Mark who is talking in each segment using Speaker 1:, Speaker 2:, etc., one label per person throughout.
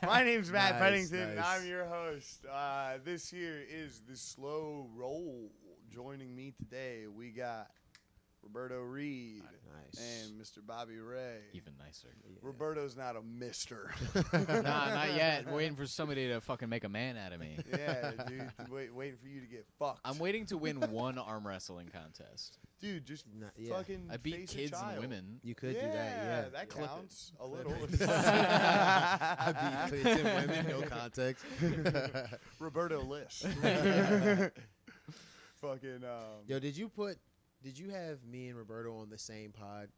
Speaker 1: My name's Matt Pennington, and
Speaker 2: nice.
Speaker 1: I'm your host. This here is the Slow Roll. Joining me today, we got Roberto Reed and Mr. Bobbie Ray.
Speaker 3: Even nicer.
Speaker 2: Yeah.
Speaker 1: Roberto's not a mister.
Speaker 3: Nah, not yet. I'm waiting for somebody to fucking make a man out of me.
Speaker 1: Yeah, dude. Waiting for you to get fucked.
Speaker 3: I'm waiting to win one arm wresling contest.
Speaker 1: Dude, just
Speaker 2: yeah.
Speaker 1: fucking
Speaker 3: I beat
Speaker 1: face
Speaker 3: kids
Speaker 1: a child.
Speaker 3: and women.
Speaker 2: You could do that, yeah.
Speaker 1: That counts a little.
Speaker 2: I beat kids and women, no context.
Speaker 1: Roberto List. Fucking.
Speaker 2: Yo, did you have me and Roberto on the same pod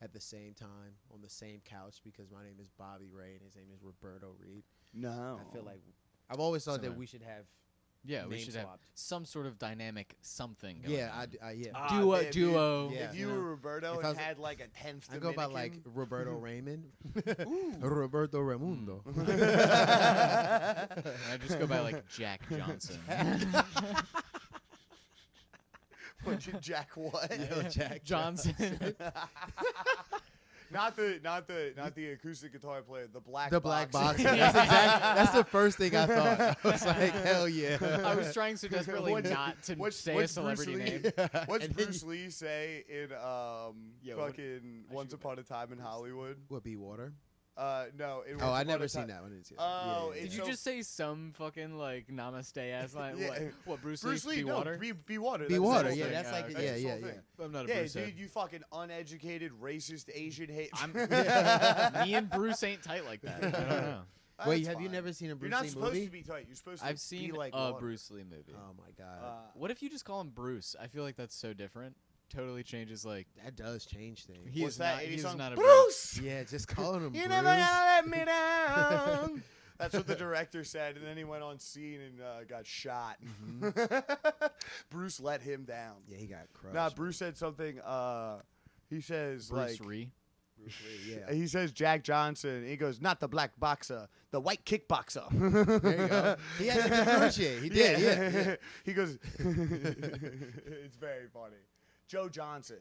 Speaker 2: at the same time on the same couch? Because my name is Bobbie Ray and his name is Roberto Reed.
Speaker 1: No.
Speaker 2: I feel like I've always thought
Speaker 3: Similar.
Speaker 2: that we should have.
Speaker 3: Yeah, we
Speaker 2: name
Speaker 3: should
Speaker 2: swapped.
Speaker 3: have some sort of dynamic something going
Speaker 2: Yeah,
Speaker 3: on.
Speaker 2: yeah.
Speaker 3: Duo,
Speaker 1: man, dude,
Speaker 3: duo.
Speaker 2: Yeah.
Speaker 1: If you were Roberto
Speaker 2: If I
Speaker 1: and
Speaker 2: was-
Speaker 1: had like a 10th
Speaker 2: I go by like
Speaker 1: Dominican-
Speaker 2: Roberto Raymond, Roberto Raimundo.
Speaker 3: I just go by like Jack Johnson.
Speaker 1: Jack what?
Speaker 2: Yo, Jack
Speaker 3: Johnson.
Speaker 1: Not the acoustic guitar player, the black
Speaker 2: The black
Speaker 1: boxer.
Speaker 2: boxer. That's the first thing I thought. I was like, hell yeah.
Speaker 3: I was trying so desperately not to say a celebrity name.
Speaker 1: What's
Speaker 2: And then
Speaker 1: Bruce Lee say in fucking Once Upon a Time in Hollywood?
Speaker 2: What, be water?
Speaker 1: No. In Once
Speaker 2: Oh, I
Speaker 1: Upon
Speaker 2: never
Speaker 1: a
Speaker 2: seen
Speaker 1: Ti-
Speaker 2: that one. I didn't see that.
Speaker 1: Oh,
Speaker 2: yeah,
Speaker 3: Did you just say some fucking like namaste ass line?
Speaker 1: Yeah.
Speaker 3: What Bruce
Speaker 1: Bruce
Speaker 3: Lee?
Speaker 1: Lee,
Speaker 3: Be
Speaker 1: no,
Speaker 3: water?
Speaker 1: be water.
Speaker 2: Be
Speaker 1: That's
Speaker 2: water,
Speaker 1: his
Speaker 2: yeah,
Speaker 1: whole
Speaker 2: that's
Speaker 1: thing.
Speaker 2: like-
Speaker 1: That's
Speaker 2: yeah,
Speaker 1: his
Speaker 2: yeah,
Speaker 1: whole
Speaker 2: yeah.
Speaker 1: thing.
Speaker 3: I'm not a
Speaker 1: Yeah,
Speaker 3: Bruce
Speaker 1: dude,
Speaker 3: head.
Speaker 1: you fucking uneducated, racist Asian hate.
Speaker 3: Me and Bruce ain't tight like that. I don't know.
Speaker 2: Wait,
Speaker 1: That's
Speaker 2: have you
Speaker 1: fine.
Speaker 2: never seen a Bruce
Speaker 1: You're not
Speaker 2: Lee
Speaker 1: supposed
Speaker 2: movie?
Speaker 1: to be tight. You're supposed to
Speaker 3: I've
Speaker 1: be
Speaker 3: seen
Speaker 1: like
Speaker 3: a
Speaker 1: water.
Speaker 3: Bruce Lee movie.
Speaker 2: Oh my god,
Speaker 3: What if you just call him Bruce? I feel like that's so different. Totally changes like
Speaker 2: that does change things.
Speaker 3: he
Speaker 1: What's
Speaker 3: is
Speaker 1: that
Speaker 3: not.
Speaker 1: 80
Speaker 3: He's
Speaker 1: song?
Speaker 3: not a
Speaker 1: Bruce!
Speaker 2: Yeah, just calling him
Speaker 1: You
Speaker 2: Bruce.
Speaker 1: never gonna let me down. That's what the director said, and then he went on scene and got shot. Bruce let him down.
Speaker 2: Yeah, he got crushed.
Speaker 1: Nah, Bruce said something. He says
Speaker 3: Bruce
Speaker 1: like
Speaker 3: Lee.
Speaker 2: Bruce Lee, yeah.
Speaker 1: he says Jack Johnson. He goes, not the black boxer, the white kickboxer.
Speaker 2: There you go. He had to differentiate. He did, yeah.
Speaker 1: He goes, it's very funny. Joe Johnson,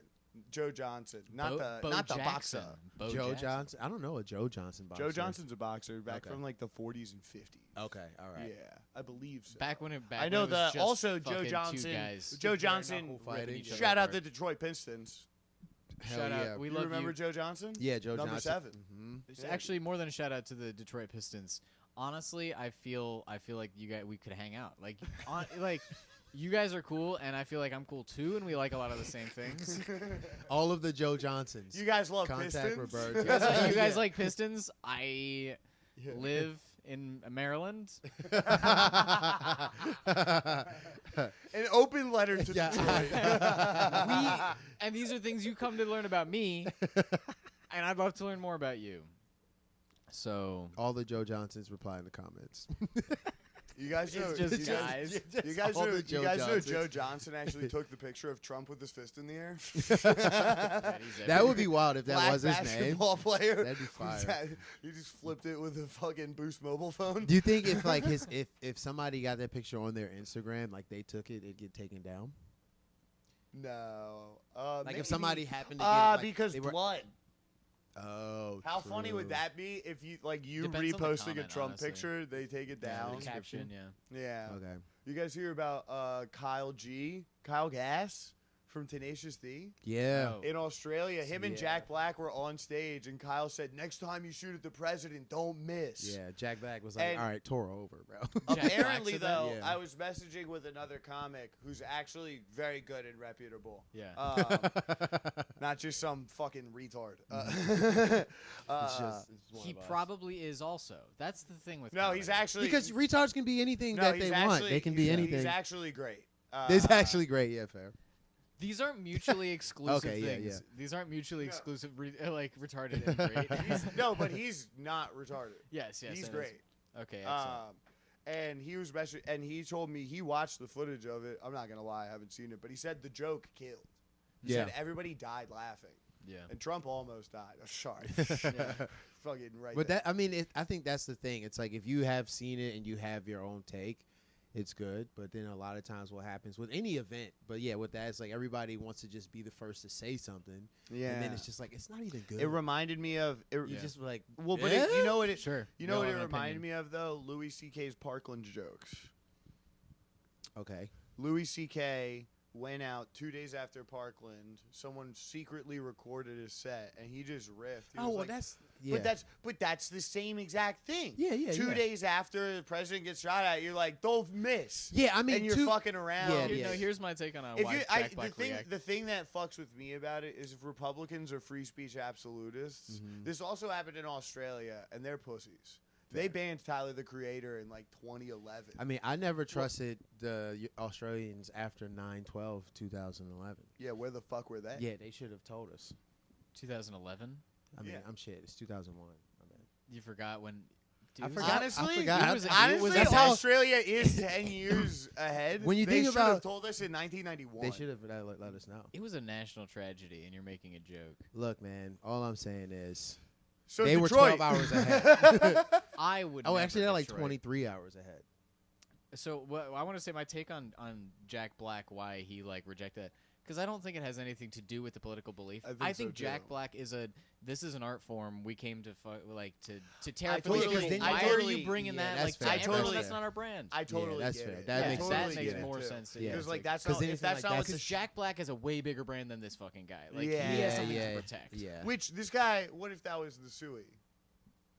Speaker 1: not
Speaker 3: Bo
Speaker 1: the
Speaker 3: Jackson.
Speaker 1: boxer.
Speaker 3: Bo
Speaker 2: Joe
Speaker 3: Jackson.
Speaker 2: Johnson. I don't know a Joe Johnson boxer.
Speaker 1: Joe Johnson's a boxer back
Speaker 2: Okay.
Speaker 1: from like the 40s and 50s.
Speaker 2: Okay, all right.
Speaker 1: Yeah, I believe so.
Speaker 3: Back when it.
Speaker 1: I know
Speaker 3: when it was
Speaker 1: that.
Speaker 3: just
Speaker 1: Also, Joe
Speaker 3: fucking
Speaker 1: Johnson.
Speaker 3: Two guys.
Speaker 1: Joe
Speaker 2: bare
Speaker 1: Johnson.
Speaker 2: knuckle fighting.
Speaker 3: ripping each other
Speaker 1: Shout out
Speaker 3: apart.
Speaker 1: the Detroit Pistons.
Speaker 2: Hell
Speaker 3: Shout
Speaker 2: yeah.
Speaker 3: out. We
Speaker 1: You
Speaker 3: love
Speaker 1: remember
Speaker 3: you.
Speaker 1: Joe Johnson?
Speaker 2: Yeah, Joe
Speaker 1: Number
Speaker 2: Johnson.
Speaker 1: 7.
Speaker 2: Mm-hmm.
Speaker 3: It's
Speaker 1: Yeah.
Speaker 3: actually more than a shout out to the Detroit Pistons. Honestly, I feel like you guys we could hang out. Like like you guys are cool and I feel like I'm cool too and we like a lot of the same things.
Speaker 2: All of the Joe Johnsons.
Speaker 1: You guys love
Speaker 2: Contact
Speaker 1: Pistons?
Speaker 2: Roberto.
Speaker 3: You guys
Speaker 2: Yeah.
Speaker 3: like Pistons? I live in Maryland.
Speaker 1: An open letter to
Speaker 2: Yeah.
Speaker 1: Detroit.
Speaker 3: And these are things you come to learn about me and I'd love to learn more about you. So
Speaker 2: All the Joe Johnsons reply in the comments.
Speaker 1: You guys know.
Speaker 3: It's just
Speaker 1: you
Speaker 3: guys.
Speaker 1: You guys
Speaker 2: all
Speaker 1: know.
Speaker 2: the
Speaker 1: You
Speaker 2: Joe
Speaker 1: guys know
Speaker 2: Johnsons.
Speaker 1: Joe Johnson actually took the picture of Trump with his fist in the air.
Speaker 2: That would be wild if that
Speaker 1: Black
Speaker 2: was his name.
Speaker 1: basketball player.
Speaker 2: That'd be fire.
Speaker 1: He just flipped it with a fucking Boost mobile phone.
Speaker 2: Do you think if like if somebody got that picture on their Instagram, like they took it, it'd get taken down?
Speaker 1: No.
Speaker 2: Like
Speaker 1: maybe.
Speaker 2: if somebody happened to get it, like,
Speaker 1: because
Speaker 2: they were,
Speaker 1: blood.
Speaker 2: Oh,
Speaker 1: How funny would
Speaker 2: true.
Speaker 1: that be if you
Speaker 3: Depends on the
Speaker 1: reposting a
Speaker 3: comment,
Speaker 1: Trump
Speaker 3: honestly.
Speaker 1: picture, they take it
Speaker 3: Yeah,
Speaker 1: down.
Speaker 3: the caption, yeah.
Speaker 1: Yeah.
Speaker 2: Okay.
Speaker 1: You guys hear about Kyle Gass from Tenacious D?
Speaker 2: Yeah.
Speaker 3: No.
Speaker 1: In Australia, him and
Speaker 2: Yeah.
Speaker 1: Jack Black were on stage, and Kyle said, "Next time you shoot at the president, don't miss."
Speaker 2: Yeah. Jack Black was like,
Speaker 1: And-
Speaker 2: "All right, Toro over, bro."
Speaker 3: Jack
Speaker 1: Apparently,
Speaker 3: Black's
Speaker 1: though,
Speaker 2: event? Yeah.
Speaker 1: I was messaging with another comic who's actually very good and reputable.
Speaker 3: Yeah.
Speaker 1: Not just some fucking retard.
Speaker 2: It's just it's one
Speaker 3: He
Speaker 2: of us.
Speaker 3: probably is also. That's the thing with
Speaker 1: no,
Speaker 3: comedy.
Speaker 1: he's actually
Speaker 2: because retards can be anything
Speaker 1: no,
Speaker 2: that
Speaker 1: he's
Speaker 2: they
Speaker 1: actually,
Speaker 2: want. They can be
Speaker 1: he's-
Speaker 2: anything.
Speaker 1: He's actually great.
Speaker 2: It's actually great. Yeah, fair.
Speaker 3: These aren't mutually exclusive
Speaker 2: Okay, yeah,
Speaker 3: things.
Speaker 2: yeah.
Speaker 3: These aren't mutually
Speaker 1: No.
Speaker 3: exclusive, like retarded and great.
Speaker 1: no, but he's not retarded.
Speaker 3: yes,
Speaker 1: He's
Speaker 3: I know.
Speaker 1: great.
Speaker 3: Okay, excellent.
Speaker 1: And he was and he told me he watched the footage of it. I'm not gonna lie, I haven't seen it, but he said the joke killed. He
Speaker 2: Yeah.
Speaker 1: said everybody died laughing,
Speaker 3: yeah.
Speaker 1: and Trump almost died. I'm sorry, fucking right.
Speaker 2: But
Speaker 1: there.
Speaker 2: I mean, I think that's the thing. It's like if you have seen it and you have your own take, it's good. But then a lot of times what happens with any event, but yeah, with that, it's like everybody wants to just be the first to say something.
Speaker 1: Yeah.
Speaker 2: And then it's just like, it's not even good.
Speaker 1: It reminded me of
Speaker 2: You just like,
Speaker 1: well, but
Speaker 2: yeah?
Speaker 1: you know what it
Speaker 3: Sure.
Speaker 1: you know what it
Speaker 3: an
Speaker 1: reminded
Speaker 3: opinion.
Speaker 1: me of though? Louis C.K.'s Parkland jokes.
Speaker 2: Okay.
Speaker 1: Louis C.K. went out 2 days after Parkland. Someone secretly recorded his set, and he just riffed. He
Speaker 2: Oh,
Speaker 1: was
Speaker 2: well,
Speaker 1: like,
Speaker 2: that's, yeah.
Speaker 1: but that's the same exact thing.
Speaker 2: Yeah, yeah,
Speaker 1: 2
Speaker 2: yeah.
Speaker 1: days after the president gets shot at, you're like, don't miss.
Speaker 2: Yeah, I mean,
Speaker 1: and you're fucking around.
Speaker 2: Yeah,
Speaker 3: Here-
Speaker 2: yeah.
Speaker 3: No, here's my take on
Speaker 1: If
Speaker 3: why
Speaker 1: you,
Speaker 3: Jack Black react.
Speaker 1: the thing that fucks with me about it is if Republicans are free speech absolutists.
Speaker 2: Mhm.
Speaker 1: This also happened in Australia, and they're pussies. They banned Tyler the Creator in like 2011.
Speaker 2: I mean, I never trusted the Australians after 9/12/2011.
Speaker 1: Yeah, where the fuck were they?
Speaker 2: Yeah, they should have told us.
Speaker 3: 2011.
Speaker 2: I mean,
Speaker 1: Yeah.
Speaker 2: I'm shit. It's 2001. My bad.
Speaker 3: You forgot when. Dude,
Speaker 2: I
Speaker 3: it was-
Speaker 2: forgot.
Speaker 1: Honestly,
Speaker 2: I forgot.
Speaker 3: it was-
Speaker 1: honestly,
Speaker 2: that's how-
Speaker 1: Australia is 10 years ahead.
Speaker 2: When you
Speaker 1: they
Speaker 2: think
Speaker 1: should have
Speaker 2: about-
Speaker 1: told us in 1991.
Speaker 2: They should have let us know.
Speaker 3: It was a national tragedy, and you're making a joke.
Speaker 2: Look, man. All I'm saying is
Speaker 1: So
Speaker 2: they were
Speaker 1: Detroit.
Speaker 2: 12 hours ahead.
Speaker 3: I would.
Speaker 2: Oh,
Speaker 3: never
Speaker 2: actually, they're like
Speaker 3: Detroit.
Speaker 2: 23 hours ahead.
Speaker 3: So what I want to say my take on Jack Black, why he like rejected it, because I don't think it has anything to do with the political belief.
Speaker 1: I think so,
Speaker 3: Jack
Speaker 1: too.
Speaker 3: Black is this is an art form we came to to tear
Speaker 1: I
Speaker 3: up. Because
Speaker 1: totally-
Speaker 3: then
Speaker 1: I
Speaker 3: why
Speaker 1: totally-
Speaker 3: are you bringing
Speaker 2: yeah,
Speaker 3: that
Speaker 2: that's
Speaker 3: like
Speaker 2: fair.
Speaker 3: to
Speaker 1: I
Speaker 3: everyone?
Speaker 1: totally-
Speaker 3: That's not our brand.
Speaker 1: I totally
Speaker 2: that's
Speaker 1: get
Speaker 2: fair.
Speaker 1: it.
Speaker 2: That
Speaker 1: Yeah,
Speaker 2: makes
Speaker 1: totally
Speaker 2: sense.
Speaker 1: get
Speaker 3: Makes
Speaker 1: it,
Speaker 3: more
Speaker 1: too.
Speaker 3: sense to
Speaker 2: Yeah.
Speaker 3: you.
Speaker 1: Because like that's
Speaker 2: 'Cause
Speaker 1: not,
Speaker 2: anything
Speaker 1: if that's
Speaker 2: like
Speaker 1: not
Speaker 2: that-
Speaker 1: what
Speaker 3: Because
Speaker 1: the
Speaker 3: Jack Black has a way bigger brand than this fucking guy. Like
Speaker 1: Yeah,
Speaker 3: he has something
Speaker 2: yeah,
Speaker 3: to protect.
Speaker 2: Yeah.
Speaker 1: which this guy. What if that was the Suey?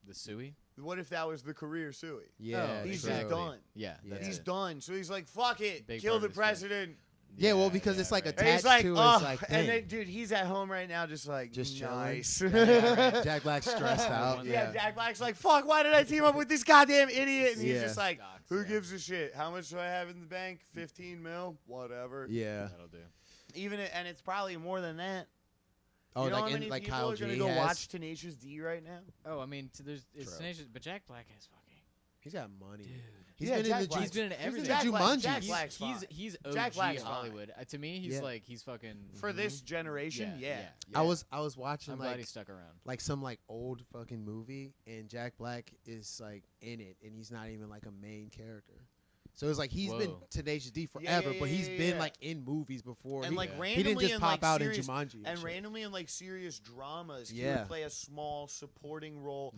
Speaker 3: The Suey.
Speaker 1: What if that was the career Suey?
Speaker 2: Yeah.
Speaker 1: He's
Speaker 2: true.
Speaker 1: just done.
Speaker 3: Yeah,
Speaker 2: Yeah.
Speaker 3: that's
Speaker 1: He's
Speaker 3: it.
Speaker 1: done. So he's like, fuck it,
Speaker 3: Big
Speaker 1: kill
Speaker 3: part
Speaker 1: the
Speaker 3: of his thing.
Speaker 1: president.
Speaker 2: Yeah, well, because it's like
Speaker 3: right.
Speaker 1: And he's
Speaker 2: attached
Speaker 1: like,
Speaker 2: to
Speaker 1: oh,
Speaker 2: his like
Speaker 1: and
Speaker 2: thing.
Speaker 1: then, dude, he's at home right now, just like,
Speaker 2: Just chilling.
Speaker 1: nice.
Speaker 2: Yeah, Jack Black's stressed out.
Speaker 3: Yeah,
Speaker 1: Yeah,
Speaker 2: Yeah.
Speaker 1: Jack Black's like, fuck, why did I team up with this goddamn idiot? And he's
Speaker 2: Yeah.
Speaker 1: just like,
Speaker 3: Stocks,
Speaker 1: who
Speaker 3: yeah.
Speaker 1: gives a shit? How much do I have in the bank? 15 mil? Whatever.
Speaker 2: Yeah.
Speaker 3: That'll do.
Speaker 1: And it's probably more than that.
Speaker 2: Oh,
Speaker 1: you know
Speaker 2: like
Speaker 1: how many
Speaker 2: like
Speaker 1: people
Speaker 2: Kyle
Speaker 1: are gonna
Speaker 2: G
Speaker 1: go
Speaker 2: has.
Speaker 1: watch Tenacious D right now?
Speaker 3: Oh, I mean, there's it's
Speaker 2: True.
Speaker 3: tenacious, but Jack Black has fucking.
Speaker 2: He's got money.
Speaker 3: Dude.
Speaker 2: He's
Speaker 1: Yeah,
Speaker 2: been
Speaker 1: Jack
Speaker 2: in the
Speaker 1: Black.
Speaker 3: He's been in
Speaker 2: He's
Speaker 3: everything.
Speaker 2: in
Speaker 1: Jack
Speaker 2: the
Speaker 1: Black-
Speaker 2: Jumanji.
Speaker 1: Jack
Speaker 3: He's
Speaker 1: Black's fine.
Speaker 3: he's
Speaker 1: Jack
Speaker 3: OG
Speaker 1: Black's fine.
Speaker 3: Hollywood. To me, he's
Speaker 2: Yeah.
Speaker 3: like he's fucking.
Speaker 1: For this generation, yeah.
Speaker 2: I was watching
Speaker 3: I'm glad he
Speaker 2: like
Speaker 3: stuck around.
Speaker 2: some like old fucking movie, and Jack Black is like in it, and he's not even like a main character. So it's like he's been
Speaker 3: Whoa.
Speaker 2: Tenacious D
Speaker 1: Yeah,
Speaker 2: forever,
Speaker 1: yeah,
Speaker 2: but he's
Speaker 1: yeah,
Speaker 2: been
Speaker 1: yeah.
Speaker 2: like in movies before.
Speaker 1: And
Speaker 2: he,
Speaker 1: like
Speaker 3: Yeah.
Speaker 2: he
Speaker 1: randomly
Speaker 2: didn't just
Speaker 1: in
Speaker 2: pop
Speaker 1: like
Speaker 2: out
Speaker 1: serious,
Speaker 2: in Jumanji.
Speaker 1: and
Speaker 2: shit.
Speaker 1: randomly in like serious dramas, he
Speaker 2: Yeah.
Speaker 1: would play a small supporting role.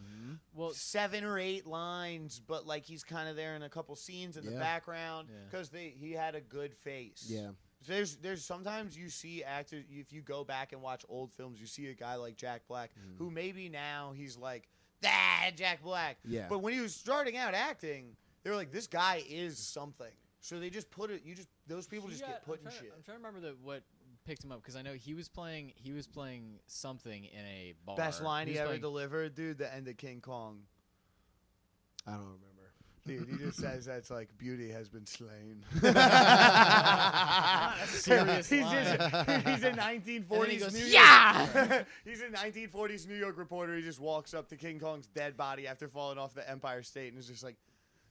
Speaker 3: Well,
Speaker 1: 7 or 8 lines, but like he's kind of there in a couple scenes in the
Speaker 2: Yeah.
Speaker 1: background
Speaker 3: Yeah.
Speaker 1: because he had a good face.
Speaker 2: Yeah.
Speaker 1: So there's sometimes you see actors, if you go back and watch old films, you see a guy like Jack Black who maybe now he's like Jack Black.
Speaker 2: Yeah.
Speaker 1: But when he was starting out acting, they were like, this guy is something. So they just put it. Those people just get put in shit.
Speaker 3: I'm trying to remember what picked him up because I know he was playing something in a bar.
Speaker 1: Best line he
Speaker 3: was
Speaker 1: ever
Speaker 3: playing-
Speaker 1: delivered, dude. The end of King Kong.
Speaker 2: I don't remember.
Speaker 1: Dude, he just says that's like beauty has been slain.
Speaker 3: Not a serious
Speaker 1: he's
Speaker 3: line.
Speaker 1: he's a 1940s
Speaker 3: he goes,
Speaker 1: New York.
Speaker 3: "Yeah!"
Speaker 1: He's a 1940s New York reporter. He just walks up to King Kong's dead body after falling off the Empire State and is just like,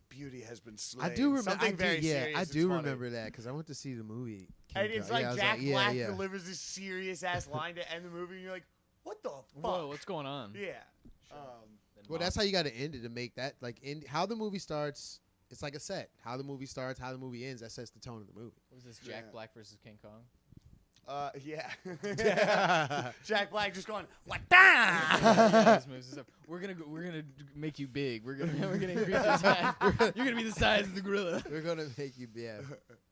Speaker 1: beauty has been slain.
Speaker 2: I do remember.
Speaker 1: Something very serious.
Speaker 2: I
Speaker 1: It's
Speaker 2: do
Speaker 1: funny.
Speaker 2: remember that because I went to see the movie.
Speaker 1: And
Speaker 2: King
Speaker 1: it's
Speaker 2: Kong.
Speaker 1: like
Speaker 2: Yeah, I was
Speaker 1: Jack
Speaker 2: yeah,
Speaker 1: Black
Speaker 2: yeah.
Speaker 1: delivers this serious ass line to end the movie, and you're like, what the fuck?
Speaker 3: Whoa, what's going on?
Speaker 1: Yeah.
Speaker 2: Well, that's how you got to end it to make that like end how the movie starts. It's like a set. How the movie starts, how the movie ends. That sets the tone of the movie.
Speaker 3: What was this Jack
Speaker 1: Yeah.
Speaker 3: Black versus King Kong?
Speaker 1: Yeah. Jack Black just going, what the?
Speaker 3: His moves and stuff. We're gonna make you big. We're gonna increase your size. You're gonna be the size of the gorilla.
Speaker 2: We're gonna make you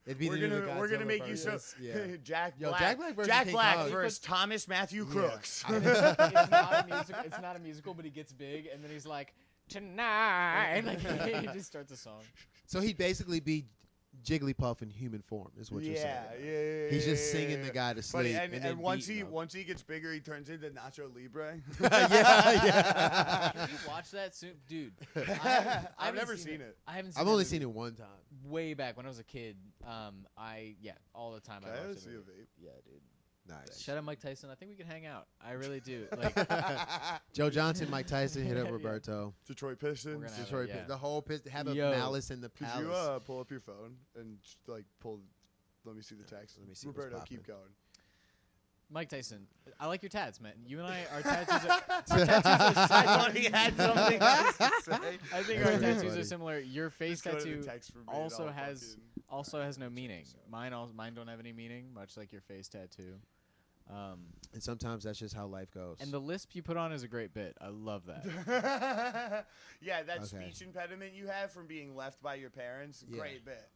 Speaker 2: It'd be
Speaker 1: We're
Speaker 2: the new
Speaker 1: gonna
Speaker 2: Godzilla
Speaker 1: make you so
Speaker 2: versus- Yeah.
Speaker 1: Jack
Speaker 2: Yo,
Speaker 1: Black.
Speaker 2: Jack Black versus
Speaker 1: Jack
Speaker 2: King
Speaker 1: Black
Speaker 2: Kong.
Speaker 1: versus Thomas Matthew Crooks.
Speaker 3: It's not a musical, but he gets big, and then he's like, tonight. Like he just starts a song.
Speaker 2: So he'd basically be Jigglypuff in human form, is what you're saying.
Speaker 1: Yeah.
Speaker 2: He's just singing the guy to
Speaker 1: But
Speaker 2: sleep.
Speaker 1: and
Speaker 2: then
Speaker 1: once
Speaker 2: beating him.
Speaker 1: once he gets bigger, he turns into Nacho Libre.
Speaker 2: yeah.
Speaker 3: Can you watch that soon, dude? I
Speaker 1: I've
Speaker 3: haven't
Speaker 1: never seen it.
Speaker 3: I haven't. Seen
Speaker 2: I've
Speaker 3: that
Speaker 2: only
Speaker 3: movie
Speaker 2: seen it one time.
Speaker 3: way back when I was a kid. All the time.
Speaker 1: Can
Speaker 3: I
Speaker 1: I
Speaker 3: watched
Speaker 1: see
Speaker 3: that
Speaker 1: a
Speaker 3: movie.
Speaker 1: vape?
Speaker 3: Yeah, dude.
Speaker 2: Nice.
Speaker 3: Shout out Mike Tyson. I think we can hang out. I really do. Like
Speaker 2: Joe Johnson, Mike Tyson, hit up
Speaker 3: Yeah.
Speaker 2: Roberto.
Speaker 1: Detroit Pistons.
Speaker 3: We're gonna have
Speaker 2: Detroit,
Speaker 3: yeah.
Speaker 2: the whole have a
Speaker 3: Yo.
Speaker 2: malice in the
Speaker 1: Could
Speaker 2: palace.
Speaker 1: you pull up your phone and like pull? Let me see the text.
Speaker 2: Let me see what's
Speaker 1: Roberto, keep
Speaker 2: poppin'.
Speaker 1: going.
Speaker 3: Mike Tyson, I like your tats, man. You and I, our tattoos are
Speaker 1: I thought he had something else to say.
Speaker 3: I think
Speaker 2: That's
Speaker 3: our
Speaker 2: pretty
Speaker 3: tattoos
Speaker 2: funny.
Speaker 3: are similar. Your face
Speaker 1: Just go to the
Speaker 3: tattoo
Speaker 1: text for me,
Speaker 3: also
Speaker 1: and I'll
Speaker 3: has no meaning. Mine don't have any meaning, much like your face tattoo.
Speaker 2: And sometimes that's just how life goes.
Speaker 3: And the lisp you put on is a great bit. I love that.
Speaker 1: Yeah, that
Speaker 2: Okay.
Speaker 1: speech impediment you have from being left by your parents,
Speaker 2: Yeah.
Speaker 1: great bit.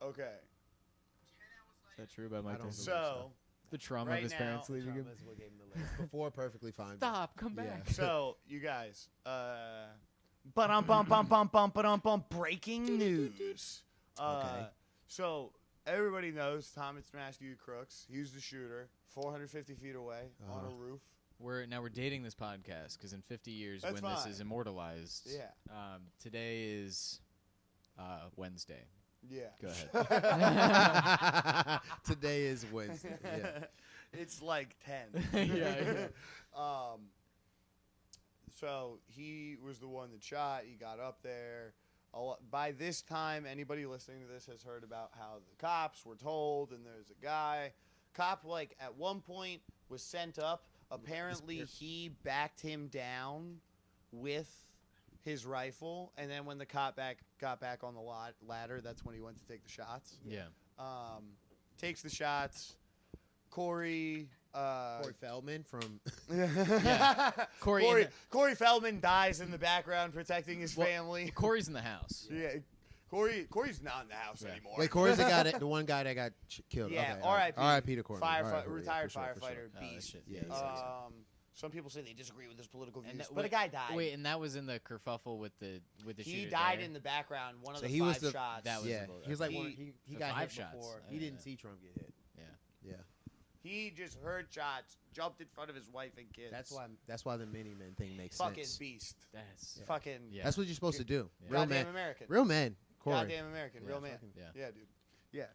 Speaker 1: Okay,
Speaker 3: Is that true about Mike
Speaker 2: I don't
Speaker 3: Tyson?
Speaker 1: so
Speaker 3: The trauma
Speaker 1: right
Speaker 3: of his
Speaker 1: now-
Speaker 3: parents leaving him.
Speaker 2: Trauma's what gave him the list. Before perfectly fine.
Speaker 3: Stop, come
Speaker 2: Yeah.
Speaker 3: back.
Speaker 1: so you guys, breaking news.
Speaker 2: Okay.
Speaker 1: So everybody knows Thomas Matthew Crooks. He was the shooter, 450 feet away on a roof.
Speaker 3: We're dating this podcast because in 50 years,
Speaker 1: That's
Speaker 3: when this
Speaker 1: fine.
Speaker 3: is immortalized,
Speaker 1: Yeah.
Speaker 3: today is Wednesday.
Speaker 1: Yeah.
Speaker 3: Go ahead.
Speaker 2: Today is Wednesday. Yeah.
Speaker 1: It's like 10.
Speaker 3: Yeah.
Speaker 1: So he was the one that shot. He got up there. By this time, anybody listening to this has heard about how the cops were told, and there's a guy. Cop, like, at one point was sent up. Apparently, he backed him down with his rifle, and then when the cop got back on the ladder, that's when he went to take the shots.
Speaker 3: Yeah.
Speaker 1: Takes the shots. Corey
Speaker 2: Feldman from.
Speaker 3: Yeah.
Speaker 1: Corey Feldman dies in the background protecting his family.
Speaker 3: Corey's in the house.
Speaker 1: Yeah, Corey's not in the house anymore.
Speaker 2: Wait, Corey's the one guy that got killed.
Speaker 1: Yeah,
Speaker 2: okay,
Speaker 1: R.I.P.
Speaker 2: R.I.P. to Corey.
Speaker 1: Retired
Speaker 2: for sure.
Speaker 1: firefighter,
Speaker 3: Oh, that
Speaker 1: beast.
Speaker 3: shit.
Speaker 2: Yeah,
Speaker 1: Some people say they disagree with his political views,
Speaker 3: And
Speaker 1: but a guy died.
Speaker 3: Wait, and that was in the kerfuffle with the
Speaker 1: he
Speaker 3: shooter
Speaker 1: died
Speaker 3: there?
Speaker 1: in the background. One of
Speaker 2: So
Speaker 1: the
Speaker 2: he was
Speaker 1: 5
Speaker 2: the-
Speaker 1: shots.
Speaker 3: That was
Speaker 2: Yeah,
Speaker 3: the-
Speaker 2: he was like
Speaker 1: he-
Speaker 2: he
Speaker 3: the
Speaker 2: got
Speaker 3: 5
Speaker 2: hit
Speaker 3: shots.
Speaker 2: before.
Speaker 3: Yeah.
Speaker 2: He didn't see Trump get hit.
Speaker 3: Yeah.
Speaker 2: Yeah,
Speaker 1: He just heard shots, jumped in front of his wife and kids.
Speaker 2: that's why the mini man thing makes
Speaker 1: fucking
Speaker 2: sense.
Speaker 1: beast.
Speaker 3: That's
Speaker 1: Fucking
Speaker 3: yeah.
Speaker 2: That's what you're supposed to do.
Speaker 3: Yeah.
Speaker 2: Real
Speaker 1: goddamn
Speaker 2: man.
Speaker 1: American.
Speaker 2: Real man. Corey.
Speaker 1: Goddamn American.
Speaker 3: Yeah,
Speaker 1: Real man.
Speaker 2: fucking-
Speaker 3: yeah.
Speaker 1: Yeah, dude. Yeah.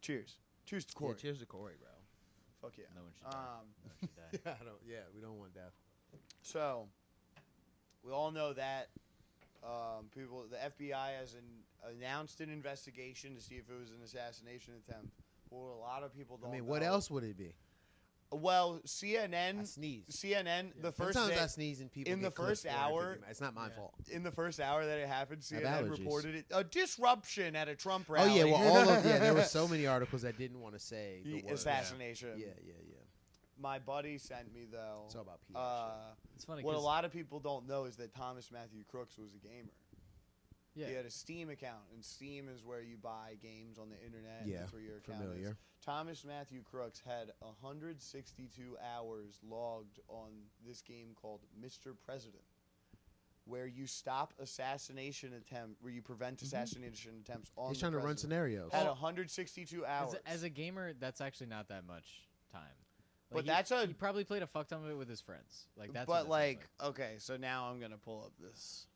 Speaker 1: Cheers. Cheers to Corey.
Speaker 2: Yeah, cheers to Corey, bro.
Speaker 1: Fuck yeah.
Speaker 3: No one should die. No one should die.
Speaker 2: We don't want death.
Speaker 1: So, we all know that the FBI has announced an investigation to see if it was an assassination attempt. Well, a lot of people don't.
Speaker 2: I mean, what
Speaker 1: know.
Speaker 2: else would it be?
Speaker 1: Well,
Speaker 2: I
Speaker 1: CNN,
Speaker 2: sneeze.
Speaker 1: the first
Speaker 2: Sometimes
Speaker 1: day,
Speaker 2: I sneeze and people
Speaker 1: in
Speaker 2: get
Speaker 1: the first
Speaker 2: clipped for it. I
Speaker 1: hour-
Speaker 2: forgive me. It's not my
Speaker 3: Yeah.
Speaker 2: fault.
Speaker 1: in the first hour that it happened,
Speaker 2: I have
Speaker 1: CNN
Speaker 2: allergies.
Speaker 1: reported it a disruption at a Trump
Speaker 2: Oh
Speaker 1: rally.
Speaker 2: yeah, well all of there were so many articles that didn't want to say the word.
Speaker 1: assassination.
Speaker 2: Yeah.
Speaker 1: My buddy sent me though.
Speaker 2: It's all about PR.
Speaker 3: It's funny
Speaker 1: What a
Speaker 3: 'cause-
Speaker 1: lot of people don't know is that Thomas Matthew Crooks was a gamer.
Speaker 3: Yeah.
Speaker 1: He had a Steam account, and Steam is where you buy games on the internet.
Speaker 2: Yeah,
Speaker 1: That's where your account
Speaker 2: familiar.
Speaker 1: is. Thomas Matthew Crooks had 162 hours logged on this game called Mr. President, where you stop assassination attempt, where you prevent assassination attempts on.
Speaker 2: He's
Speaker 1: the
Speaker 2: trying to run
Speaker 1: president.
Speaker 2: scenarios.
Speaker 1: Had 162 hours.
Speaker 3: As a gamer, that's actually not that much time.
Speaker 1: But
Speaker 3: he,
Speaker 1: that's a-
Speaker 3: he probably played a fuck ton of it with his friends. Like that's.
Speaker 1: but
Speaker 3: what that sounds
Speaker 1: like, okay, so now I'm gonna pull up this.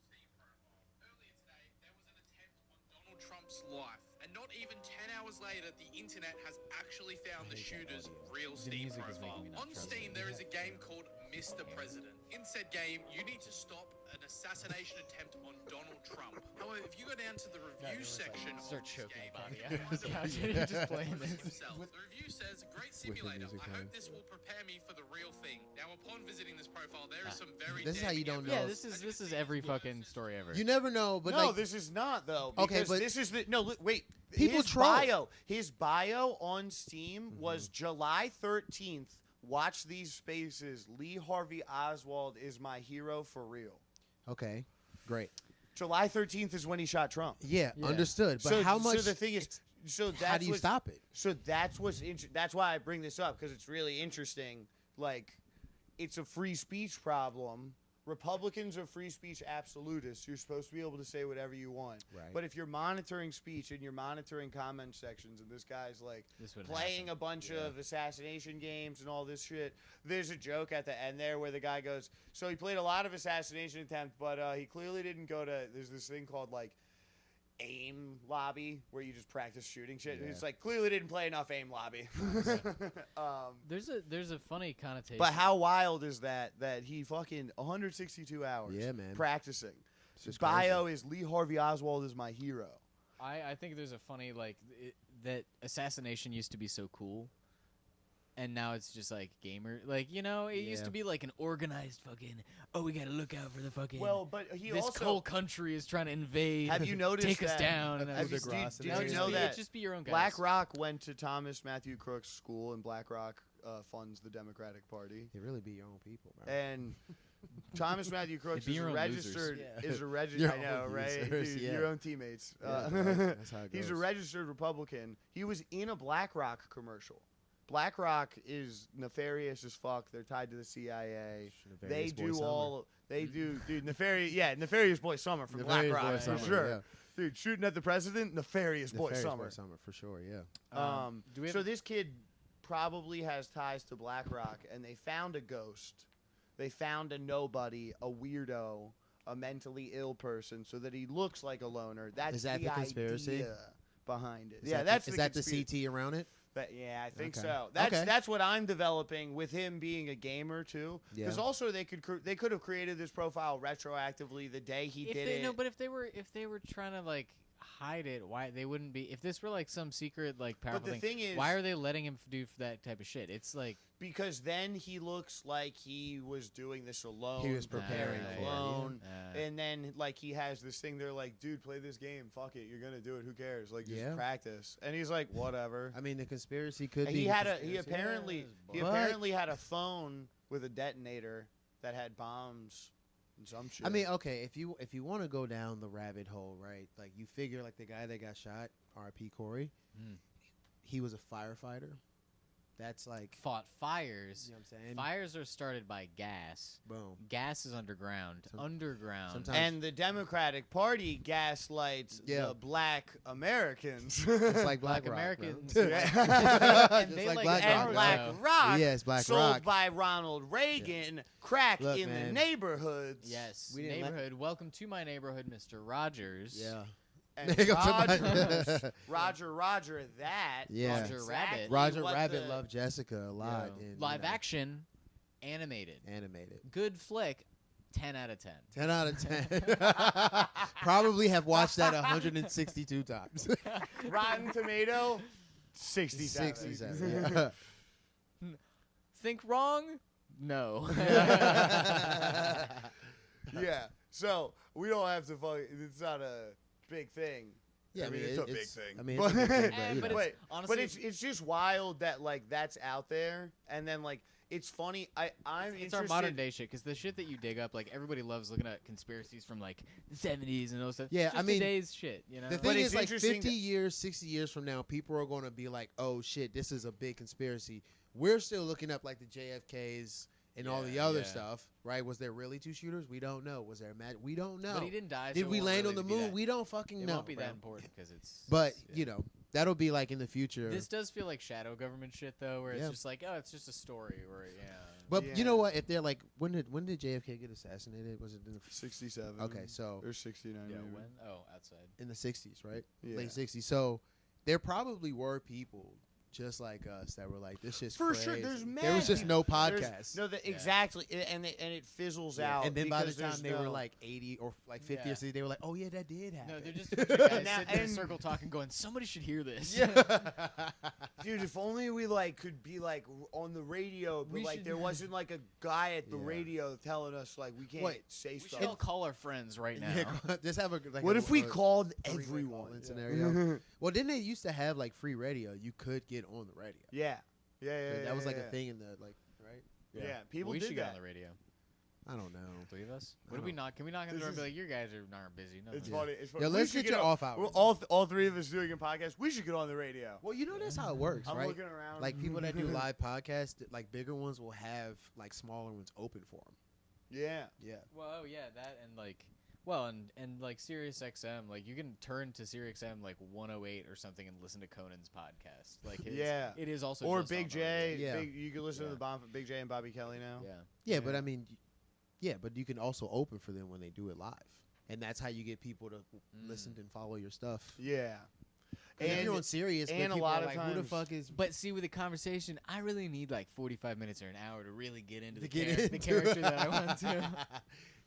Speaker 4: Earlier today, there was an attempt on Donald Trump's life, and not even 10 hours later, the internet has actually found the shooter's real Steam
Speaker 3: music is
Speaker 4: profile.
Speaker 3: making me not
Speaker 4: On
Speaker 3: trust
Speaker 4: Steam,
Speaker 3: it.
Speaker 4: there is a game called Mr. President. In said game, you need to stop an assassination attempt on Donald Trump. However, if you go down to the review section of
Speaker 3: Start
Speaker 4: this
Speaker 3: choking
Speaker 4: game,
Speaker 3: Bobbie
Speaker 4: you
Speaker 3: out of his
Speaker 4: find a
Speaker 3: couch.
Speaker 4: review
Speaker 3: You're just
Speaker 4: of
Speaker 3: playing
Speaker 4: Crooks
Speaker 3: this.
Speaker 4: himself. The review says, great simulator.
Speaker 2: music
Speaker 4: I
Speaker 2: playing.
Speaker 4: hope this will prepare me for the real thing. Now, upon visiting this profile, there is some very
Speaker 2: This is how you
Speaker 4: damning
Speaker 2: don't know.
Speaker 3: Yeah,
Speaker 4: evidence.
Speaker 3: this is every fucking story ever.
Speaker 2: You never know, but
Speaker 1: no,
Speaker 2: like
Speaker 1: this is not though.
Speaker 2: Okay,
Speaker 1: Because
Speaker 2: but-
Speaker 1: this is the no. Wait,
Speaker 2: People
Speaker 1: his
Speaker 2: troll.
Speaker 1: His bio on Steam was July 13th. Watch these spaces. Lee Harvey Oswald is my hero for real.
Speaker 2: okay, great.
Speaker 1: July 13th is when he shot Trump.
Speaker 2: Yeah,
Speaker 3: Yeah.
Speaker 2: understood. But
Speaker 1: so,
Speaker 2: how much?
Speaker 1: So the thing is, so that's
Speaker 2: how do you
Speaker 1: what's-
Speaker 2: stop it?
Speaker 1: So that's what's that's why I bring this up because it's really interesting. Like, it's a free speech problem. Republicans are free speech absolutists. You're supposed to be able to say whatever you want.
Speaker 2: Right.
Speaker 1: But if you're monitoring speech and you're monitoring comment sections, and this guy's like
Speaker 3: This would
Speaker 1: playing
Speaker 3: happen.
Speaker 1: a bunch of assassination games and all this shit, there's a joke at the end there where the guy goes, so he played a lot of assassination attempts, but he clearly didn't go to. There's this thing called like aim lobby where you just practice shooting shit.
Speaker 2: Yeah.
Speaker 1: It's like clearly didn't play enough aim lobby.
Speaker 3: There's a funny connotation.
Speaker 1: But how wild is that he fucking 162 hours
Speaker 2: Yeah, man.
Speaker 1: practicing.
Speaker 2: It's
Speaker 1: His
Speaker 2: just
Speaker 1: bio
Speaker 2: crazy.
Speaker 1: is Lee Harvey Oswald is my hero.
Speaker 3: I think there's a funny that assassination used to be so cool, and now it's just like gamer. Like, you know, it used to be like an organized fucking. Oh, we gotta look out for the fucking.
Speaker 1: Well, but he
Speaker 3: this
Speaker 1: also
Speaker 3: whole country is trying to invade.
Speaker 1: have you noticed
Speaker 3: take us
Speaker 1: that-
Speaker 3: down? And
Speaker 1: Have you,
Speaker 2: Coup de grace
Speaker 1: did
Speaker 2: and
Speaker 1: you
Speaker 2: everything.
Speaker 1: know that
Speaker 3: just be your own guys.
Speaker 1: BlackRock went to Thomas Matthew Crook's school, and BlackRock funds the Democratic Party.
Speaker 2: They really be your own people, bro.
Speaker 1: And Thomas Matthew Crooks
Speaker 3: Be
Speaker 1: is
Speaker 3: your
Speaker 1: a
Speaker 3: own
Speaker 1: registered
Speaker 2: losers.
Speaker 1: is a registered.
Speaker 2: Your
Speaker 1: I know,
Speaker 2: own
Speaker 1: right?
Speaker 2: losers,
Speaker 1: Dude,
Speaker 2: yeah.
Speaker 1: Your own teammates.
Speaker 2: Yeah, that's how it
Speaker 1: He's a
Speaker 2: goes.
Speaker 1: registered Republican. He was in a BlackRock commercial. BlackRock is nefarious as fuck. They're tied to the CIA.
Speaker 2: Nefarious
Speaker 1: They
Speaker 2: Boy
Speaker 1: do
Speaker 2: Summer.
Speaker 1: all. They do, dude. Nefarious. Yeah, nefarious boy summer from
Speaker 2: Nefarious
Speaker 1: BlackRock
Speaker 2: Boy
Speaker 1: for
Speaker 2: Summer,
Speaker 1: sure.
Speaker 2: yeah.
Speaker 1: Dude, shooting at the president. Nefarious boy
Speaker 2: Nefarious
Speaker 1: summer.
Speaker 2: Boy Summer for sure. Yeah.
Speaker 3: Do we have
Speaker 1: So this kid probably has ties to BlackRock, and they found a ghost. They found a nobody, a weirdo, a mentally ill person, so that he looks like a loner. That's
Speaker 2: Is that the conspiracy?
Speaker 1: idea behind it.
Speaker 2: Is
Speaker 1: Yeah,
Speaker 2: that
Speaker 1: that's
Speaker 2: the, is
Speaker 1: the
Speaker 2: that the
Speaker 1: conspiracy.
Speaker 2: CT around it?
Speaker 1: Yeah, I think
Speaker 2: Okay.
Speaker 1: so. That's
Speaker 2: Okay.
Speaker 1: that's what I'm developing with him being a gamer too. Because
Speaker 2: Yeah.
Speaker 1: also they could have created this profile retroactively the day he
Speaker 3: if
Speaker 1: did
Speaker 3: they,
Speaker 1: it.
Speaker 3: No, but if they were trying to like hide it, why they wouldn't be? If this were like some secret like powerful
Speaker 1: the thing is-
Speaker 3: why are they letting him do that type of shit? It's like
Speaker 1: Because then he looks like he was doing this alone.
Speaker 2: He was preparing
Speaker 1: preparing
Speaker 2: for it,
Speaker 1: alone.
Speaker 3: yeah.
Speaker 1: And then, like, he has this thing. They're like, dude, play this game. Fuck it. You're going to do it. Who cares? Like, just
Speaker 2: Yeah.
Speaker 1: practice. And he's like, whatever.
Speaker 2: I mean, the conspiracy could
Speaker 1: And
Speaker 2: be.
Speaker 1: he
Speaker 2: the
Speaker 1: had
Speaker 2: conspiracy.
Speaker 1: he
Speaker 2: But-
Speaker 1: apparently had a phone with a detonator that had bombs and some shit.
Speaker 2: I mean, okay, if you want to go down the rabbit hole, right? Like you figure, like the guy that got shot, R.P. Corey, he was a firefighter. That's like,
Speaker 3: fought fires.
Speaker 2: you know what I'm saying?
Speaker 3: Fires are started by gas.
Speaker 2: Boom.
Speaker 3: Gas is underground. Underground.
Speaker 2: sometimes-
Speaker 1: and the Democratic Party gaslights
Speaker 2: Yeah.
Speaker 1: the black Americans.
Speaker 2: It's like
Speaker 3: Black
Speaker 2: Rock, bro.
Speaker 3: Americans.
Speaker 1: Yeah.
Speaker 3: And
Speaker 2: Just
Speaker 3: they
Speaker 2: like
Speaker 3: like
Speaker 2: Black
Speaker 1: and
Speaker 2: Rock,
Speaker 1: Black
Speaker 3: so-
Speaker 1: Rock,
Speaker 2: Yes, Black
Speaker 1: sold
Speaker 2: Rock.
Speaker 1: by Ronald Reagan, crack
Speaker 2: Look,
Speaker 1: in
Speaker 2: man.
Speaker 1: the neighborhoods.
Speaker 3: Yes,
Speaker 2: We didn't let-
Speaker 3: neighborhood. Welcome to my neighborhood, Mr. Rogers.
Speaker 2: Yeah.
Speaker 1: And
Speaker 2: There goes
Speaker 1: Roger, Roger, that.
Speaker 2: Yeah.
Speaker 3: Roger
Speaker 1: exactly
Speaker 3: Rabbit.
Speaker 2: Roger
Speaker 1: what
Speaker 2: Rabbit
Speaker 1: the-
Speaker 2: loved Jessica a lot.
Speaker 3: Yeah.
Speaker 2: In,
Speaker 3: Live action, animated.
Speaker 2: animated.
Speaker 3: Good flick, 10 out of 10.
Speaker 2: 10 out of 10. Probably have watched that 162 times.
Speaker 1: Rotten Tomato, 67.
Speaker 2: 67. Yeah.
Speaker 3: Think wrong? No.
Speaker 1: Yeah. So we don't have to fuck. It's not a big thing.
Speaker 2: Yeah,
Speaker 1: I mean, it's a big thing.
Speaker 2: I mean, it's a big thing, but, you
Speaker 3: But
Speaker 2: know.
Speaker 3: it's- honestly-
Speaker 1: but it's just wild that like that's out there, and then like it's funny. I'm
Speaker 3: It's our
Speaker 1: interested-
Speaker 3: modern day shit, because the shit that you dig up, like, everybody loves looking at conspiracies from, like, the 70s and those stuff.
Speaker 2: Yeah,
Speaker 3: It's just
Speaker 2: I mean,
Speaker 3: today's shit, you know?
Speaker 2: The
Speaker 1: But
Speaker 2: thing
Speaker 1: it's
Speaker 2: is, like,
Speaker 1: interesting
Speaker 2: 50
Speaker 1: that-
Speaker 2: years, 60 years from now, people are going to be like, oh, shit, this is a big conspiracy. We're still looking up, like, the JFKs and all the
Speaker 3: Yeah,
Speaker 2: other
Speaker 3: yeah.
Speaker 2: stuff, right? Was there really 2 shooters? We don't know. Was there we don't know.
Speaker 3: But he didn't die,
Speaker 2: Did
Speaker 3: so it
Speaker 2: we
Speaker 3: won't
Speaker 2: land on
Speaker 3: really
Speaker 2: the
Speaker 3: be
Speaker 2: moon?
Speaker 3: that-
Speaker 2: We don't fucking
Speaker 3: It
Speaker 2: know.
Speaker 3: won't be
Speaker 2: bro.
Speaker 3: that important, because it's...
Speaker 2: But,
Speaker 3: yeah.
Speaker 2: you know, that'll be, like, in the future.
Speaker 3: This does feel like shadow government shit, though, where
Speaker 2: Yeah.
Speaker 3: it's just like, oh, it's just a story, or, yeah.
Speaker 2: But
Speaker 1: Yeah.
Speaker 2: you know what? If they're like, when did JFK get assassinated? Was it in the
Speaker 1: 67.
Speaker 2: Okay, so
Speaker 1: or 69.
Speaker 3: Yeah,
Speaker 1: maybe.
Speaker 3: when? Oh, outside.
Speaker 2: in the 60s, right?
Speaker 1: Yeah.
Speaker 2: Late 60s. So there probably were people just like us that were like, this shit's
Speaker 1: For
Speaker 2: crazy.
Speaker 1: sure, there's
Speaker 2: There was
Speaker 1: mad
Speaker 2: just no
Speaker 1: people. There's-
Speaker 2: podcast.
Speaker 1: No, exactly, and it fizzles out.
Speaker 2: And then by the
Speaker 1: because
Speaker 2: time
Speaker 1: there's
Speaker 2: they were
Speaker 1: no-
Speaker 2: like 80 or like 50
Speaker 3: Yeah.
Speaker 2: or 60, they were like, oh yeah, that did happen.
Speaker 3: No, they're just a bunch of guys
Speaker 1: Now-
Speaker 3: sitting in a
Speaker 1: and-
Speaker 3: circle talking, going, somebody should hear this.
Speaker 1: Dude, if only we like could be like on the radio, but
Speaker 3: We
Speaker 1: like
Speaker 3: should-
Speaker 1: there wasn't like a guy at the
Speaker 2: Yeah.
Speaker 1: radio telling us like we can't
Speaker 2: Wait,
Speaker 1: say
Speaker 3: We should
Speaker 1: stuff.
Speaker 3: all call our friends right now.
Speaker 2: Yeah, just have a like
Speaker 1: What
Speaker 2: a,
Speaker 1: if we
Speaker 2: a
Speaker 1: called
Speaker 2: three-way
Speaker 1: everyone?
Speaker 2: call-in scenario? Well, didn't they used to have like free radio? You could get on the radio.
Speaker 1: Yeah,
Speaker 2: that was like
Speaker 1: yeah.
Speaker 2: a thing in the like, right?
Speaker 1: Yeah, people
Speaker 3: we
Speaker 1: did
Speaker 3: should get
Speaker 1: that.
Speaker 3: on the radio.
Speaker 2: I don't know.
Speaker 3: 3 of us?
Speaker 2: I
Speaker 3: What do we
Speaker 2: don't-
Speaker 3: knock? Can we knock on the
Speaker 1: This
Speaker 3: door and be
Speaker 1: is-
Speaker 3: like, you guys aren't busy? No,
Speaker 1: It's
Speaker 3: no.
Speaker 1: funny. It's funny.
Speaker 2: Yeah,
Speaker 1: We
Speaker 2: let's
Speaker 1: should
Speaker 2: get your
Speaker 1: on-
Speaker 2: off hours.
Speaker 1: we're all 3 of us doing a podcast. We should get on the radio.
Speaker 2: Well, you know that's how it works,
Speaker 1: I'm
Speaker 2: right?
Speaker 1: looking around.
Speaker 2: Like people that do live podcasts, like bigger ones will have like smaller ones open for them.
Speaker 1: Yeah.
Speaker 2: Yeah.
Speaker 3: Well, oh, yeah, that and like, well, and like Sirius XM, like you can turn to Sirius XM like 108 or something and listen to Conan's podcast. Like, it's,
Speaker 1: Yeah.
Speaker 3: it is also
Speaker 1: Or
Speaker 3: just
Speaker 1: Big
Speaker 3: on the radio.
Speaker 1: J.
Speaker 2: Yeah.
Speaker 1: You can listen
Speaker 3: Yeah.
Speaker 1: to the Big J and Bobbie Kelly now.
Speaker 3: Yeah.
Speaker 2: Yeah, but
Speaker 1: Yeah.
Speaker 2: I mean, yeah, but you can also open for them when they do it live, and that's how you get people to listen and follow your stuff.
Speaker 1: Yeah.
Speaker 2: And if you're on Sirius,
Speaker 1: and a
Speaker 2: people
Speaker 1: lot
Speaker 2: are
Speaker 1: of
Speaker 2: like, who the
Speaker 1: times-
Speaker 2: fuck is?
Speaker 3: But see, with the conversation, I really need like 45 minutes or an hour to really get into
Speaker 2: To
Speaker 3: the,
Speaker 2: get
Speaker 3: the
Speaker 2: into
Speaker 3: character that I want to.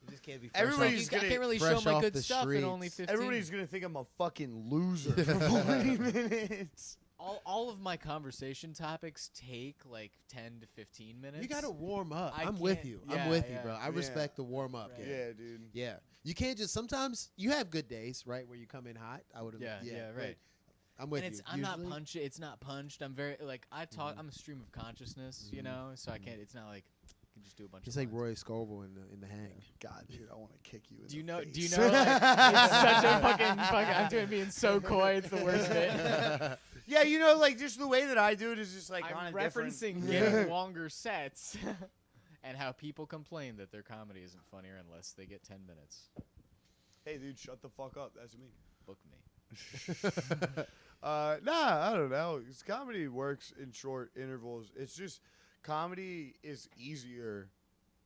Speaker 2: You just can't be. Fresh
Speaker 1: Everybody's
Speaker 2: off,
Speaker 3: I
Speaker 1: gonna-
Speaker 3: can't really
Speaker 2: fresh
Speaker 3: show my
Speaker 2: off
Speaker 3: good
Speaker 2: the
Speaker 3: stuff in only
Speaker 2: streets.
Speaker 3: 15.
Speaker 1: Everybody's gonna think I'm a fucking loser for 40 minutes.
Speaker 3: all of my conversation topics take like 10 to 15 minutes.
Speaker 2: You gotta warm up.
Speaker 3: I
Speaker 2: I'm with
Speaker 3: can't-
Speaker 2: you.
Speaker 3: yeah,
Speaker 2: I'm with you,
Speaker 3: yeah.
Speaker 2: bro. I respect the warm up.
Speaker 3: Right.
Speaker 1: Yeah, dude.
Speaker 2: Yeah. You can't just. Sometimes you have good days, right, where you come in hot. I would.
Speaker 3: Yeah,
Speaker 2: but
Speaker 3: right.
Speaker 2: I'm with
Speaker 3: and
Speaker 2: you.
Speaker 3: I'm not
Speaker 2: Usually-
Speaker 3: punched. It's not punched. I'm very like I talk.
Speaker 2: Mhm.
Speaker 3: I'm a stream of consciousness, you know. So I can't. It's not like I can just do a bunch.
Speaker 2: It's
Speaker 3: of
Speaker 2: like
Speaker 3: lines.
Speaker 2: Roy Scovel in the Hang.
Speaker 1: God, dude, I want to kick you in
Speaker 3: Do you
Speaker 1: the
Speaker 3: know?
Speaker 1: face.
Speaker 3: Do you know? Like, it's such a fucking. I'm doing being so coy. It's the worst bit.
Speaker 1: Yeah, you know, like just the way that I do it is just like
Speaker 3: I'm
Speaker 1: kinda
Speaker 3: referencing
Speaker 1: different.
Speaker 3: getting longer sets, and how people complain that their comedy isn't funnier unless they get 10 minutes.
Speaker 1: Hey, dude, shut the fuck up. That's me.
Speaker 3: Book me.
Speaker 1: Nah, I don't know. 'Cause comedy works in short intervals. It's just comedy is easier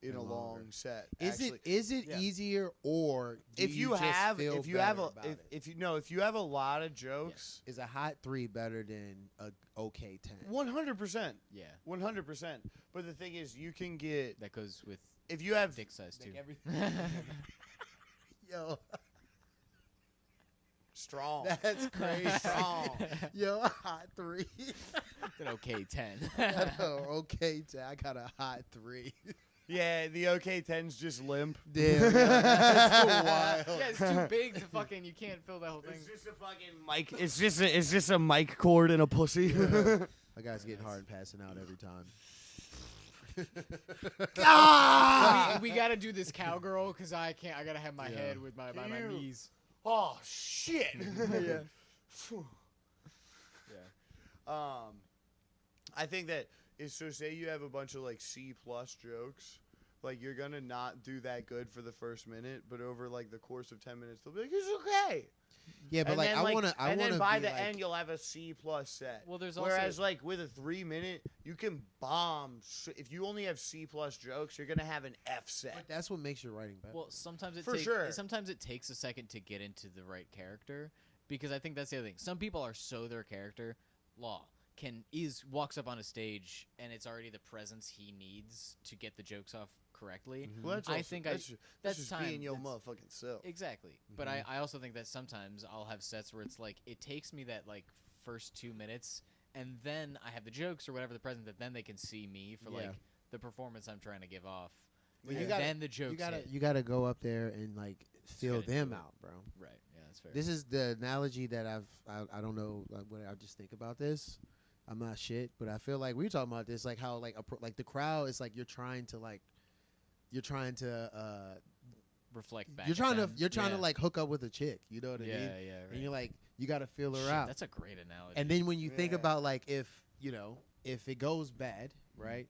Speaker 1: in
Speaker 2: And
Speaker 1: a
Speaker 2: longer.
Speaker 1: long set.
Speaker 2: Is
Speaker 1: actually.
Speaker 2: it
Speaker 3: Yeah.
Speaker 2: easier or do
Speaker 1: If you
Speaker 2: just
Speaker 1: have
Speaker 2: feel
Speaker 1: if you have
Speaker 2: better
Speaker 1: a
Speaker 2: about
Speaker 1: if,
Speaker 2: it?
Speaker 1: if you know if you have a lot of jokes,
Speaker 2: Is a hot 3 better than a okay 10?
Speaker 1: 100%,
Speaker 3: Yeah,
Speaker 1: 100%. But the thing is, you can get
Speaker 3: that goes with
Speaker 1: if you have
Speaker 3: dick size too.
Speaker 2: Like everything. Yo,
Speaker 1: strong.
Speaker 2: that's crazy.
Speaker 1: Strong.
Speaker 2: Yo, a hot 3.
Speaker 3: It's an okay 10.
Speaker 2: Okay, I got a hot 3.
Speaker 1: Yeah, the OK 10's just limp.
Speaker 2: Damn, that's wild.
Speaker 3: Yeah, it's too big to fucking. You can't fill that whole thing.
Speaker 1: It's just a fucking mic. It's just a mic cord and a pussy.
Speaker 2: My guy's getting hard and passing out every time.
Speaker 3: We gotta do this cowgirl because I can't. I gotta have my
Speaker 2: Yeah.
Speaker 3: head with my by my
Speaker 1: Ew.
Speaker 3: knees.
Speaker 1: Oh shit.
Speaker 3: Yeah.
Speaker 1: Phew.
Speaker 3: Yeah.
Speaker 1: I think that is so. Say you have a bunch of like C+ jokes, like you're gonna not do that good for the first minute, but over like the course of 10 minutes, they'll be like, "It's okay."
Speaker 2: Yeah, but
Speaker 1: And
Speaker 2: like
Speaker 1: then,
Speaker 2: I want to.
Speaker 1: and then by the
Speaker 2: like,
Speaker 1: end, you'll have a C+ set.
Speaker 3: Well, there's
Speaker 1: Whereas
Speaker 3: also
Speaker 1: like with a 3-minute, you can bomb. If you only have C+ jokes, you're gonna have an F set.
Speaker 2: But that's what makes your writing better.
Speaker 3: well, sometimes it
Speaker 1: For sure.
Speaker 3: Sometimes it takes a second to get into the right character because I think that's the other thing. Some people are so their character. Law walks up on a stage and it's already the presence he needs to get the jokes off correctly.
Speaker 1: Well, that's
Speaker 3: I
Speaker 1: also-
Speaker 3: think
Speaker 1: that's
Speaker 3: that's
Speaker 1: just
Speaker 3: time.
Speaker 1: being your
Speaker 3: That's-
Speaker 1: motherfucking self.
Speaker 3: Exactly. But I also think that sometimes I'll have sets where it's like it takes me that like first 2 minutes and then I have the jokes or whatever the present that then they can see me for
Speaker 2: Yeah.
Speaker 3: like the performance I'm trying to give off.
Speaker 2: Well,
Speaker 3: and then the jokes hit.
Speaker 2: you gotta go up there and like feel
Speaker 3: get into
Speaker 2: them
Speaker 3: it.
Speaker 2: out, bro.
Speaker 3: Right. Yeah, that's fair.
Speaker 2: This is the analogy that I don't know what I just think about this. I'm not shit, but I feel like we were talking about this, like how like like the crowd is like you're trying to
Speaker 3: reflect back.
Speaker 2: you're
Speaker 3: at
Speaker 2: trying to
Speaker 3: them.
Speaker 2: you're trying
Speaker 3: Yeah.
Speaker 2: to like hook up with a chick, you know what I
Speaker 3: Yeah,
Speaker 2: mean?
Speaker 3: yeah, right.
Speaker 2: And you're like you gotta feel her
Speaker 3: Shit,
Speaker 2: out.
Speaker 3: That's a great analogy.
Speaker 2: And then when you think
Speaker 1: Yeah.
Speaker 2: about like if it goes bad, right?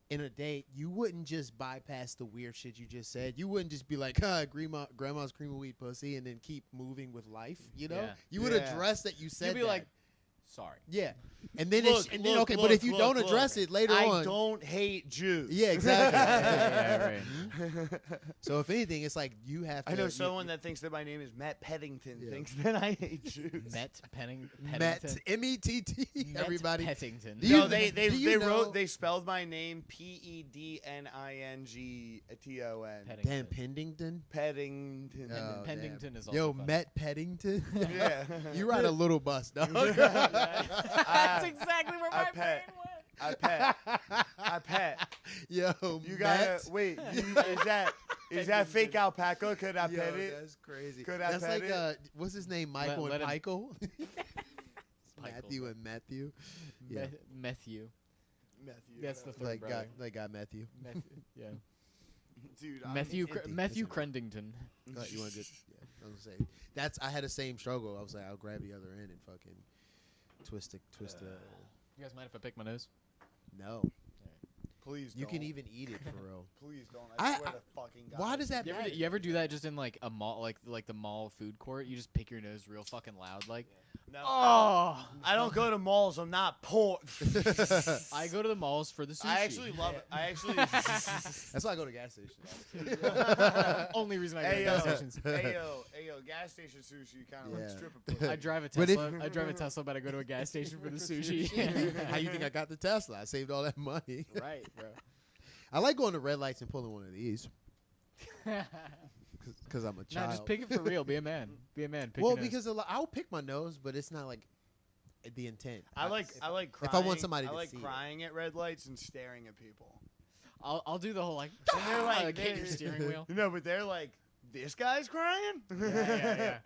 Speaker 2: In a date, you wouldn't just bypass the weird shit you just said. You wouldn't just be like, grandma's cream of wheat pussy, and then keep moving with life. You know,
Speaker 3: Yeah.
Speaker 2: you would
Speaker 1: Yeah.
Speaker 2: address that you said.
Speaker 3: you'd be
Speaker 2: that.
Speaker 3: like, sorry.
Speaker 2: yeah, and then
Speaker 1: Look,
Speaker 2: and then
Speaker 1: look,
Speaker 2: okay, but
Speaker 1: look,
Speaker 2: if you
Speaker 1: look,
Speaker 2: don't
Speaker 1: look.
Speaker 2: address it later
Speaker 1: I
Speaker 2: on,
Speaker 1: don't hate Jews.
Speaker 2: yeah, exactly.
Speaker 3: Yeah, right.
Speaker 2: So if anything, it's like you have to.
Speaker 1: I know someone that thinks that my name is Matt Pettington
Speaker 2: Yeah.
Speaker 1: thinks that I hate Jews.
Speaker 3: Met Penning.
Speaker 2: Met METT.
Speaker 3: Met
Speaker 2: Everybody.
Speaker 3: Pettington.
Speaker 2: Do you-
Speaker 1: No, they
Speaker 2: do you know-
Speaker 1: wrote they spelled my name PEDNINGTON.
Speaker 2: Dan Pendington.
Speaker 1: Pettington.
Speaker 2: Oh,
Speaker 3: Pendington
Speaker 2: damn.
Speaker 3: is also
Speaker 2: Yo,
Speaker 3: funny.
Speaker 2: Met Pettington.
Speaker 1: Yeah.
Speaker 2: You ride a little bus, dog.
Speaker 3: That's exactly where
Speaker 1: I
Speaker 3: my
Speaker 1: pet.
Speaker 3: brain went.
Speaker 1: I pet. I pet.
Speaker 2: Yo,
Speaker 1: You
Speaker 2: Met.
Speaker 1: gotta wait. Is that fake alpaca? Could I
Speaker 2: Yo,
Speaker 1: pet it?
Speaker 2: that's crazy.
Speaker 1: Could I
Speaker 2: that's
Speaker 1: pet
Speaker 2: like
Speaker 1: it?
Speaker 2: what's his name? Michael
Speaker 3: let
Speaker 2: and
Speaker 3: him-
Speaker 2: Michael.
Speaker 3: Michael.
Speaker 2: Matthew and Matthew. Yeah,
Speaker 3: Matthew.
Speaker 1: Matthew.
Speaker 3: That's the third
Speaker 2: like
Speaker 3: brother.
Speaker 2: got Matthew.
Speaker 3: Yeah.
Speaker 1: Dude.
Speaker 3: Matthew
Speaker 1: I'm
Speaker 3: Matthew
Speaker 2: Listen.
Speaker 3: Crendington.
Speaker 2: You want to yeah, I was gonna say I had the same struggle. I was like, I'll grab the other end and fucking twist the.
Speaker 3: You guys mind if I pick my nose?
Speaker 2: No,
Speaker 1: Please.
Speaker 2: you can
Speaker 1: don't.
Speaker 2: even eat it for real.
Speaker 1: Please don't.
Speaker 2: I-
Speaker 1: I swear
Speaker 2: I-
Speaker 1: to fucking God.
Speaker 2: Why does that
Speaker 3: You ever,
Speaker 2: matter?
Speaker 3: you ever do that just in like a mall, like the mall food court? You just pick your nose real fucking loud, like.
Speaker 1: No,
Speaker 3: Oh.
Speaker 1: I don't go to malls. I'm not poor.
Speaker 3: I go to the malls for the sushi.
Speaker 1: I actually love it. I actually.
Speaker 2: That's why I go to gas stations.
Speaker 3: Only reason I go
Speaker 1: Hey
Speaker 3: to
Speaker 1: yo,
Speaker 3: gas stations.
Speaker 1: hey yo, gas station sushi kind of
Speaker 2: Yeah.
Speaker 1: like stripper pussy.
Speaker 3: I drive a
Speaker 2: But if-
Speaker 3: Tesla. I drive a Tesla, but I go to a gas station for the sushi.
Speaker 2: How you think I got the Tesla? I saved all that money.
Speaker 3: Right, bro.
Speaker 2: I like going to red lights and pulling one of these because I'm a child.
Speaker 3: Nah, just pick it for real. Be a man. Be a man. Pick
Speaker 2: well,
Speaker 3: your nose.
Speaker 2: because I'll pick my nose, but it's not like the intent.
Speaker 1: I like crying.
Speaker 2: If I want somebody
Speaker 1: I
Speaker 2: to
Speaker 1: like
Speaker 2: see it.
Speaker 1: crying at red lights and staring at people.
Speaker 3: I'll do the whole like.
Speaker 1: And they're like,
Speaker 3: hit your steering wheel.
Speaker 1: No, but they're like, this guy's crying.
Speaker 3: Yeah.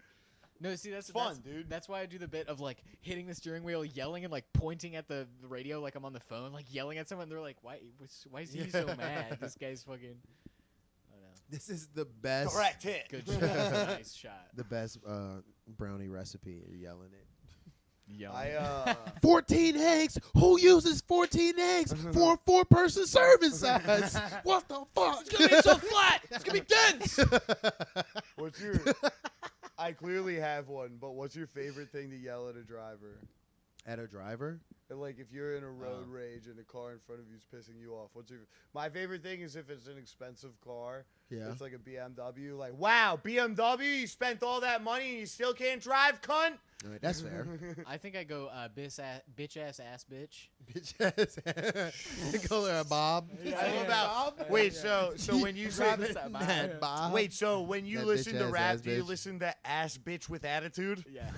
Speaker 3: No, see that's
Speaker 1: Fun, dude.
Speaker 3: That's why I do the bit of like hitting the steering wheel, yelling, and like pointing at the radio like I'm on the phone, like yelling at someone. They're like, why is he so mad? This guy's fucking. I don't know.
Speaker 2: This is the best.
Speaker 1: Direct hit.
Speaker 3: Good shot. Nice shot.
Speaker 2: The best brownie recipe. You're yelling it.
Speaker 3: Yelling.
Speaker 2: 14 eggs. Who uses 14 eggs for a 4-person serving size? What the fuck?
Speaker 3: It's gonna be so flat. It's gonna be dense.
Speaker 1: What's your? I clearly have one, but what's your favorite thing to yell at a driver?
Speaker 2: At a driver?
Speaker 1: And like if you're in a road rage and a car in front of you is pissing you off, what's your? My favorite thing is if it's an expensive car.
Speaker 2: Yeah.
Speaker 1: It's like a BMW. Like, wow, BMW, you spent all that money and you still can't drive, cunt.
Speaker 2: All right, that's fair.
Speaker 3: I think I go bitch ass bitch.
Speaker 2: Bitch ass. Call her a Bob.
Speaker 1: I love that. Wait, so when you say
Speaker 2: Mad Bob.
Speaker 1: wait, so when you
Speaker 2: That
Speaker 1: listen to
Speaker 2: bitch-ass
Speaker 1: rap,
Speaker 2: ass
Speaker 1: do you
Speaker 2: bitch.
Speaker 1: listen to ass bitch with attitude?
Speaker 3: Yeah.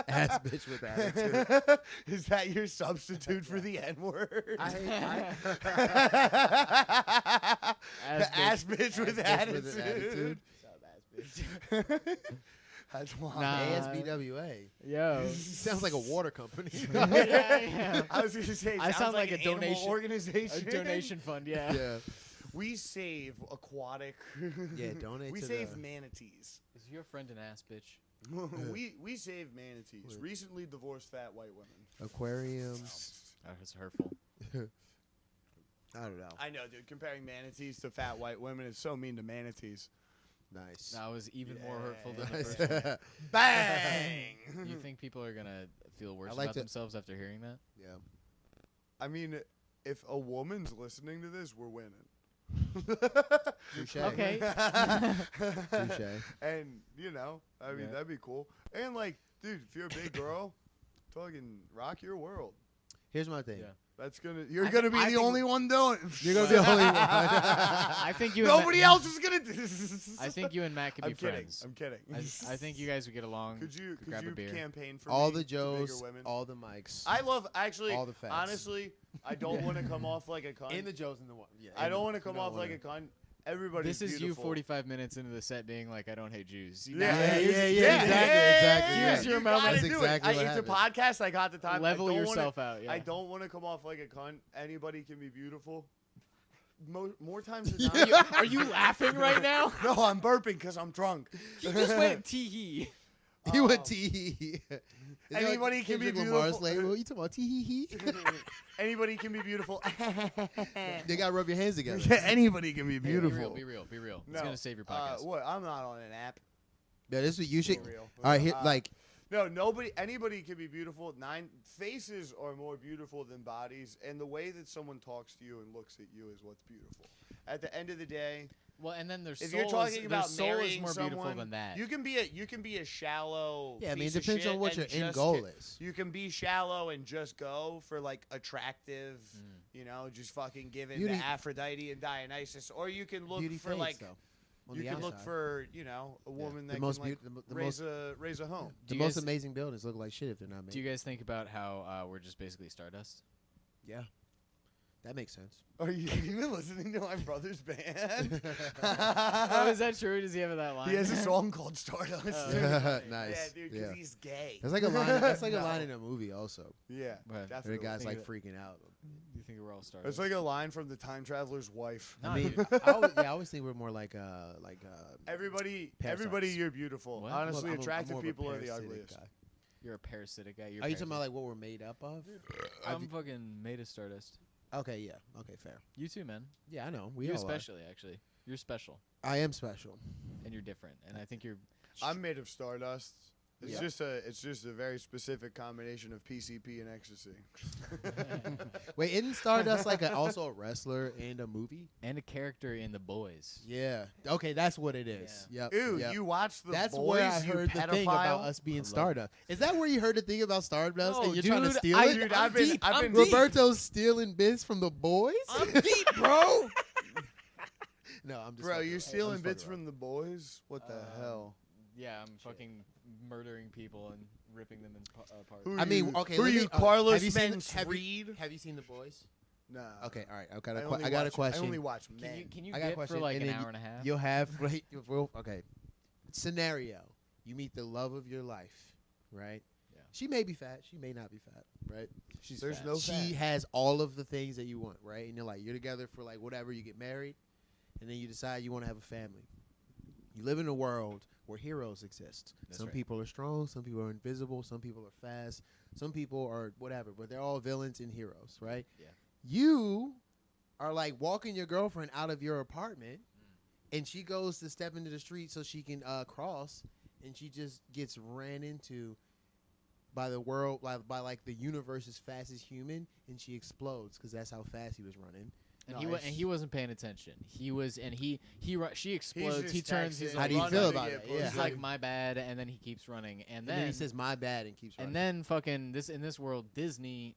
Speaker 2: Ass bitch with attitude.
Speaker 1: Is that your substitute for the N word? Ass bitch with attitude. That's wild.
Speaker 3: Nah.
Speaker 2: ASBWA.
Speaker 3: Yo.
Speaker 2: Sounds like a water company.
Speaker 3: yeah.
Speaker 1: I was gonna say,
Speaker 3: I sound like
Speaker 1: an
Speaker 3: a donation
Speaker 1: animal organization.
Speaker 3: A donation fund. Yeah.
Speaker 2: Yeah.
Speaker 1: We save aquatic.
Speaker 2: Yeah, donate
Speaker 1: We
Speaker 2: to
Speaker 1: save
Speaker 2: the-
Speaker 1: manatees.
Speaker 3: Is your friend an ass bitch?
Speaker 1: we save manatees.
Speaker 2: Wait.
Speaker 1: Recently divorced fat white women.
Speaker 2: Aquariums.
Speaker 3: That was hurtful.
Speaker 2: I don't know.
Speaker 1: I know, dude. Comparing manatees to fat white women is so mean to manatees.
Speaker 2: Nice.
Speaker 3: That was even more hurtful than the
Speaker 2: Nice.
Speaker 3: first one.
Speaker 1: Bang!
Speaker 3: You think people are gonna feel worse
Speaker 2: I like
Speaker 3: about
Speaker 2: to-
Speaker 3: themselves after hearing that?
Speaker 2: Yeah.
Speaker 1: I mean, if a woman's listening to this, we're winning.
Speaker 2: Touche.
Speaker 3: Okay.
Speaker 2: Touche.
Speaker 1: And, you know, I mean,
Speaker 3: Yeah.
Speaker 1: that'd be cool. And, like, dude, if you're a big girl, fucking rock your world.
Speaker 2: Here's my thing.
Speaker 3: Yeah.
Speaker 1: That's gonna. You're
Speaker 3: I
Speaker 1: gonna
Speaker 3: think-
Speaker 1: be
Speaker 3: I
Speaker 1: the
Speaker 3: think-
Speaker 1: only one doing it.
Speaker 2: You're gonna be the only one.
Speaker 3: I think you.
Speaker 1: Nobody
Speaker 3: and Matt,
Speaker 1: else is gonna do this.
Speaker 3: I think you and Matt could
Speaker 1: I'm
Speaker 3: be
Speaker 1: kidding.
Speaker 3: friends.
Speaker 1: I'm kidding.
Speaker 3: I think you guys would get along.
Speaker 1: Could you
Speaker 3: grab a beer.
Speaker 1: campaign for
Speaker 2: all
Speaker 1: me
Speaker 2: the
Speaker 1: to bigger
Speaker 2: Joes,
Speaker 1: women?
Speaker 2: all the Mikes.
Speaker 1: I love actually.
Speaker 2: all the facts.
Speaker 1: Honestly, I don't want to come off like a cunt.
Speaker 2: in the Joes and the one. Yeah.
Speaker 1: I don't want to come off like a cunt. Everybody's
Speaker 3: This is you
Speaker 1: beautiful.
Speaker 3: 45 minutes into the set being like, I don't hate Jews.
Speaker 1: Yeah,
Speaker 2: exactly.
Speaker 3: Use your
Speaker 1: You
Speaker 3: moment.
Speaker 1: gotta
Speaker 2: That's
Speaker 1: do
Speaker 2: exactly
Speaker 1: it.
Speaker 2: what
Speaker 1: It's a
Speaker 2: happened.
Speaker 1: podcast. I got the time.
Speaker 3: Level
Speaker 1: I don't
Speaker 3: yourself
Speaker 1: wanna,
Speaker 3: out. Yeah.
Speaker 1: I don't want to come off like a cunt. Anybody can be beautiful. More times than not.
Speaker 3: Are you laughing right now?
Speaker 1: No, I'm burping because I'm drunk.
Speaker 3: He just went tee
Speaker 2: He went tee.
Speaker 1: Anybody can be
Speaker 2: Lamar's
Speaker 1: beautiful.
Speaker 2: label? You talking about tee?
Speaker 1: Anybody can be beautiful.
Speaker 2: They gotta rub your hands together.
Speaker 1: Yeah, anybody can be beautiful.
Speaker 3: Be real. It's
Speaker 1: No,
Speaker 3: gonna save your podcast.
Speaker 1: What? I'm not on an app.
Speaker 2: Yeah, this is what you should.
Speaker 1: For real.
Speaker 2: All right, here, like
Speaker 1: No, anybody can be beautiful. Faces are more beautiful than bodies, and the way that someone talks to you and looks at you is what's beautiful. At the end of the day,
Speaker 3: Well, and then their soul
Speaker 1: if you're talking
Speaker 3: is,
Speaker 1: about
Speaker 3: their soul is
Speaker 1: marrying
Speaker 3: more beautiful
Speaker 1: someone,
Speaker 3: than that.
Speaker 1: you can be a shallow.
Speaker 2: yeah, I mean, it
Speaker 1: piece of
Speaker 2: depends
Speaker 1: shit
Speaker 2: on what your
Speaker 1: and
Speaker 2: end
Speaker 1: just
Speaker 2: goal
Speaker 1: get-
Speaker 2: is.
Speaker 1: You can be shallow and just go for like attractive, you know, just fucking giving
Speaker 2: Beauty-
Speaker 1: the Aphrodite and Dionysus, or you can look
Speaker 2: Beauty
Speaker 1: for
Speaker 2: fades,
Speaker 1: like.
Speaker 2: though, on
Speaker 1: You
Speaker 2: the
Speaker 1: can look
Speaker 2: outside.
Speaker 1: for, you know, a woman
Speaker 2: The
Speaker 1: that
Speaker 2: most
Speaker 1: can like
Speaker 2: beaut- the
Speaker 1: raise a home.
Speaker 2: The
Speaker 3: Do you
Speaker 2: most
Speaker 3: guys-
Speaker 2: amazing buildings look like shit if they're not made.
Speaker 3: Do you guys think about how we're just basically Stardust?
Speaker 2: Yeah, that makes sense.
Speaker 1: Are you even listening to my brother's band?
Speaker 3: Oh, is that true? Does he have that line?
Speaker 1: He has a song called Stardust.
Speaker 3: Oh,
Speaker 1: dude.
Speaker 3: okay.
Speaker 2: Nice.
Speaker 1: Yeah, dude, because
Speaker 2: Yeah.
Speaker 1: he's gay.
Speaker 2: That's like a line. That's like a
Speaker 1: No.
Speaker 2: line in a movie also.
Speaker 1: Yeah,
Speaker 3: Right.
Speaker 2: Where
Speaker 1: definitely.
Speaker 2: the guy's
Speaker 3: think
Speaker 2: like
Speaker 3: that-
Speaker 2: freaking out.
Speaker 3: You think we're all Stardust?
Speaker 1: It's like a line from the Time Traveler's Wife.
Speaker 3: No,
Speaker 2: I mean,
Speaker 3: dude.
Speaker 2: I always think we're more like
Speaker 1: Everybody,
Speaker 2: Parasites.
Speaker 1: you're beautiful.
Speaker 3: What?
Speaker 1: Honestly,
Speaker 2: I'm more
Speaker 1: attractive
Speaker 2: of a
Speaker 1: people are the
Speaker 2: parasitic
Speaker 1: ugliest.
Speaker 2: guy.
Speaker 3: You're a parasitic guy. You're
Speaker 2: Are you talking
Speaker 3: parasitic.
Speaker 2: about like what we're made up of?
Speaker 3: I'm fucking made of Stardust.
Speaker 2: Okay, yeah. Okay, fair.
Speaker 3: You too, man.
Speaker 2: Yeah, I know. We
Speaker 3: You
Speaker 2: all
Speaker 3: especially, actually. You're special,
Speaker 2: are. I am special.
Speaker 3: and you're different. And I think you're.
Speaker 1: I'm made of stardust. It's
Speaker 2: Yeah.
Speaker 1: just a very specific combination of PCP and ecstasy.
Speaker 2: Wait, isn't Stardust like also a wrestler and a movie?
Speaker 3: And a character in The Boys.
Speaker 2: Yeah. Okay, that's what it is. Yep.
Speaker 1: Ew,
Speaker 2: yep.
Speaker 1: you watched the
Speaker 2: That's
Speaker 1: boys,
Speaker 2: where I
Speaker 1: you
Speaker 2: heard the thing about
Speaker 1: pedophile?
Speaker 2: us being
Speaker 3: love it.
Speaker 2: Stardust. Is that where you heard the thing about Stardust
Speaker 3: No,
Speaker 2: and you're trying to
Speaker 3: dude,
Speaker 2: steal
Speaker 3: I-
Speaker 2: it?
Speaker 1: Dude,
Speaker 3: I'm
Speaker 1: I've been,
Speaker 3: deep,
Speaker 1: I've
Speaker 3: I'm
Speaker 1: been,
Speaker 3: deep.
Speaker 2: Roberto's stealing bits from the boys?
Speaker 3: I'm deep, bro.
Speaker 2: No, I'm just
Speaker 1: bro,
Speaker 2: fucking
Speaker 1: you're
Speaker 2: around.
Speaker 1: stealing
Speaker 2: I'm just
Speaker 1: bits
Speaker 2: fucking
Speaker 1: from the boys? What the hell?
Speaker 3: Yeah, I'm fucking murdering people and ripping them apart.
Speaker 1: Who
Speaker 2: I
Speaker 1: are
Speaker 2: mean,
Speaker 1: you?
Speaker 2: okay.
Speaker 1: Who are
Speaker 2: let
Speaker 1: you,
Speaker 2: me-
Speaker 1: Carlos
Speaker 2: have you seen-
Speaker 1: Men's
Speaker 2: have you-
Speaker 1: Reed?
Speaker 2: Have you seen The Boys?
Speaker 1: No.
Speaker 2: Okay, all right. I
Speaker 1: I
Speaker 2: got a question.
Speaker 1: I only watch
Speaker 3: Can
Speaker 1: men.
Speaker 3: you, can you
Speaker 2: I got a
Speaker 3: dip
Speaker 2: question,
Speaker 3: for like
Speaker 2: and
Speaker 3: an
Speaker 2: then
Speaker 3: hour and a half?
Speaker 2: You'll have okay. Scenario: you meet the love of your life, right?
Speaker 3: Yeah.
Speaker 2: She may be fat. She may not be fat, right?
Speaker 1: There's
Speaker 3: fat.
Speaker 1: no
Speaker 2: She
Speaker 1: fat.
Speaker 2: has all of the things that you want, right? And you're together for like whatever. You get married, and then you decide you want to have a family. You live in a world where heroes exist.
Speaker 3: That's
Speaker 2: Some
Speaker 3: right.
Speaker 2: people are strong, some people are invisible, some people are fast, some people are whatever, but they're all villains and heroes, right?
Speaker 3: Yeah.
Speaker 2: You are like walking your girlfriend out of your apartment, and she goes to step into the street so she can cross, and she just gets ran into by the world, by like the universe's fastest human, and she explodes because that's how fast he was running.
Speaker 3: And
Speaker 1: Nice.
Speaker 3: he wasn't paying attention. She explodes.
Speaker 1: just
Speaker 3: He turns. He's
Speaker 1: texting.
Speaker 2: How
Speaker 3: like,
Speaker 2: do you
Speaker 1: Run
Speaker 2: feel
Speaker 1: to
Speaker 2: about
Speaker 1: get
Speaker 2: that? Yeah.
Speaker 3: He's like, my bad, and then he keeps running,
Speaker 2: And then he says, "My bad," and keeps running.
Speaker 3: and then fucking this in this world, Disney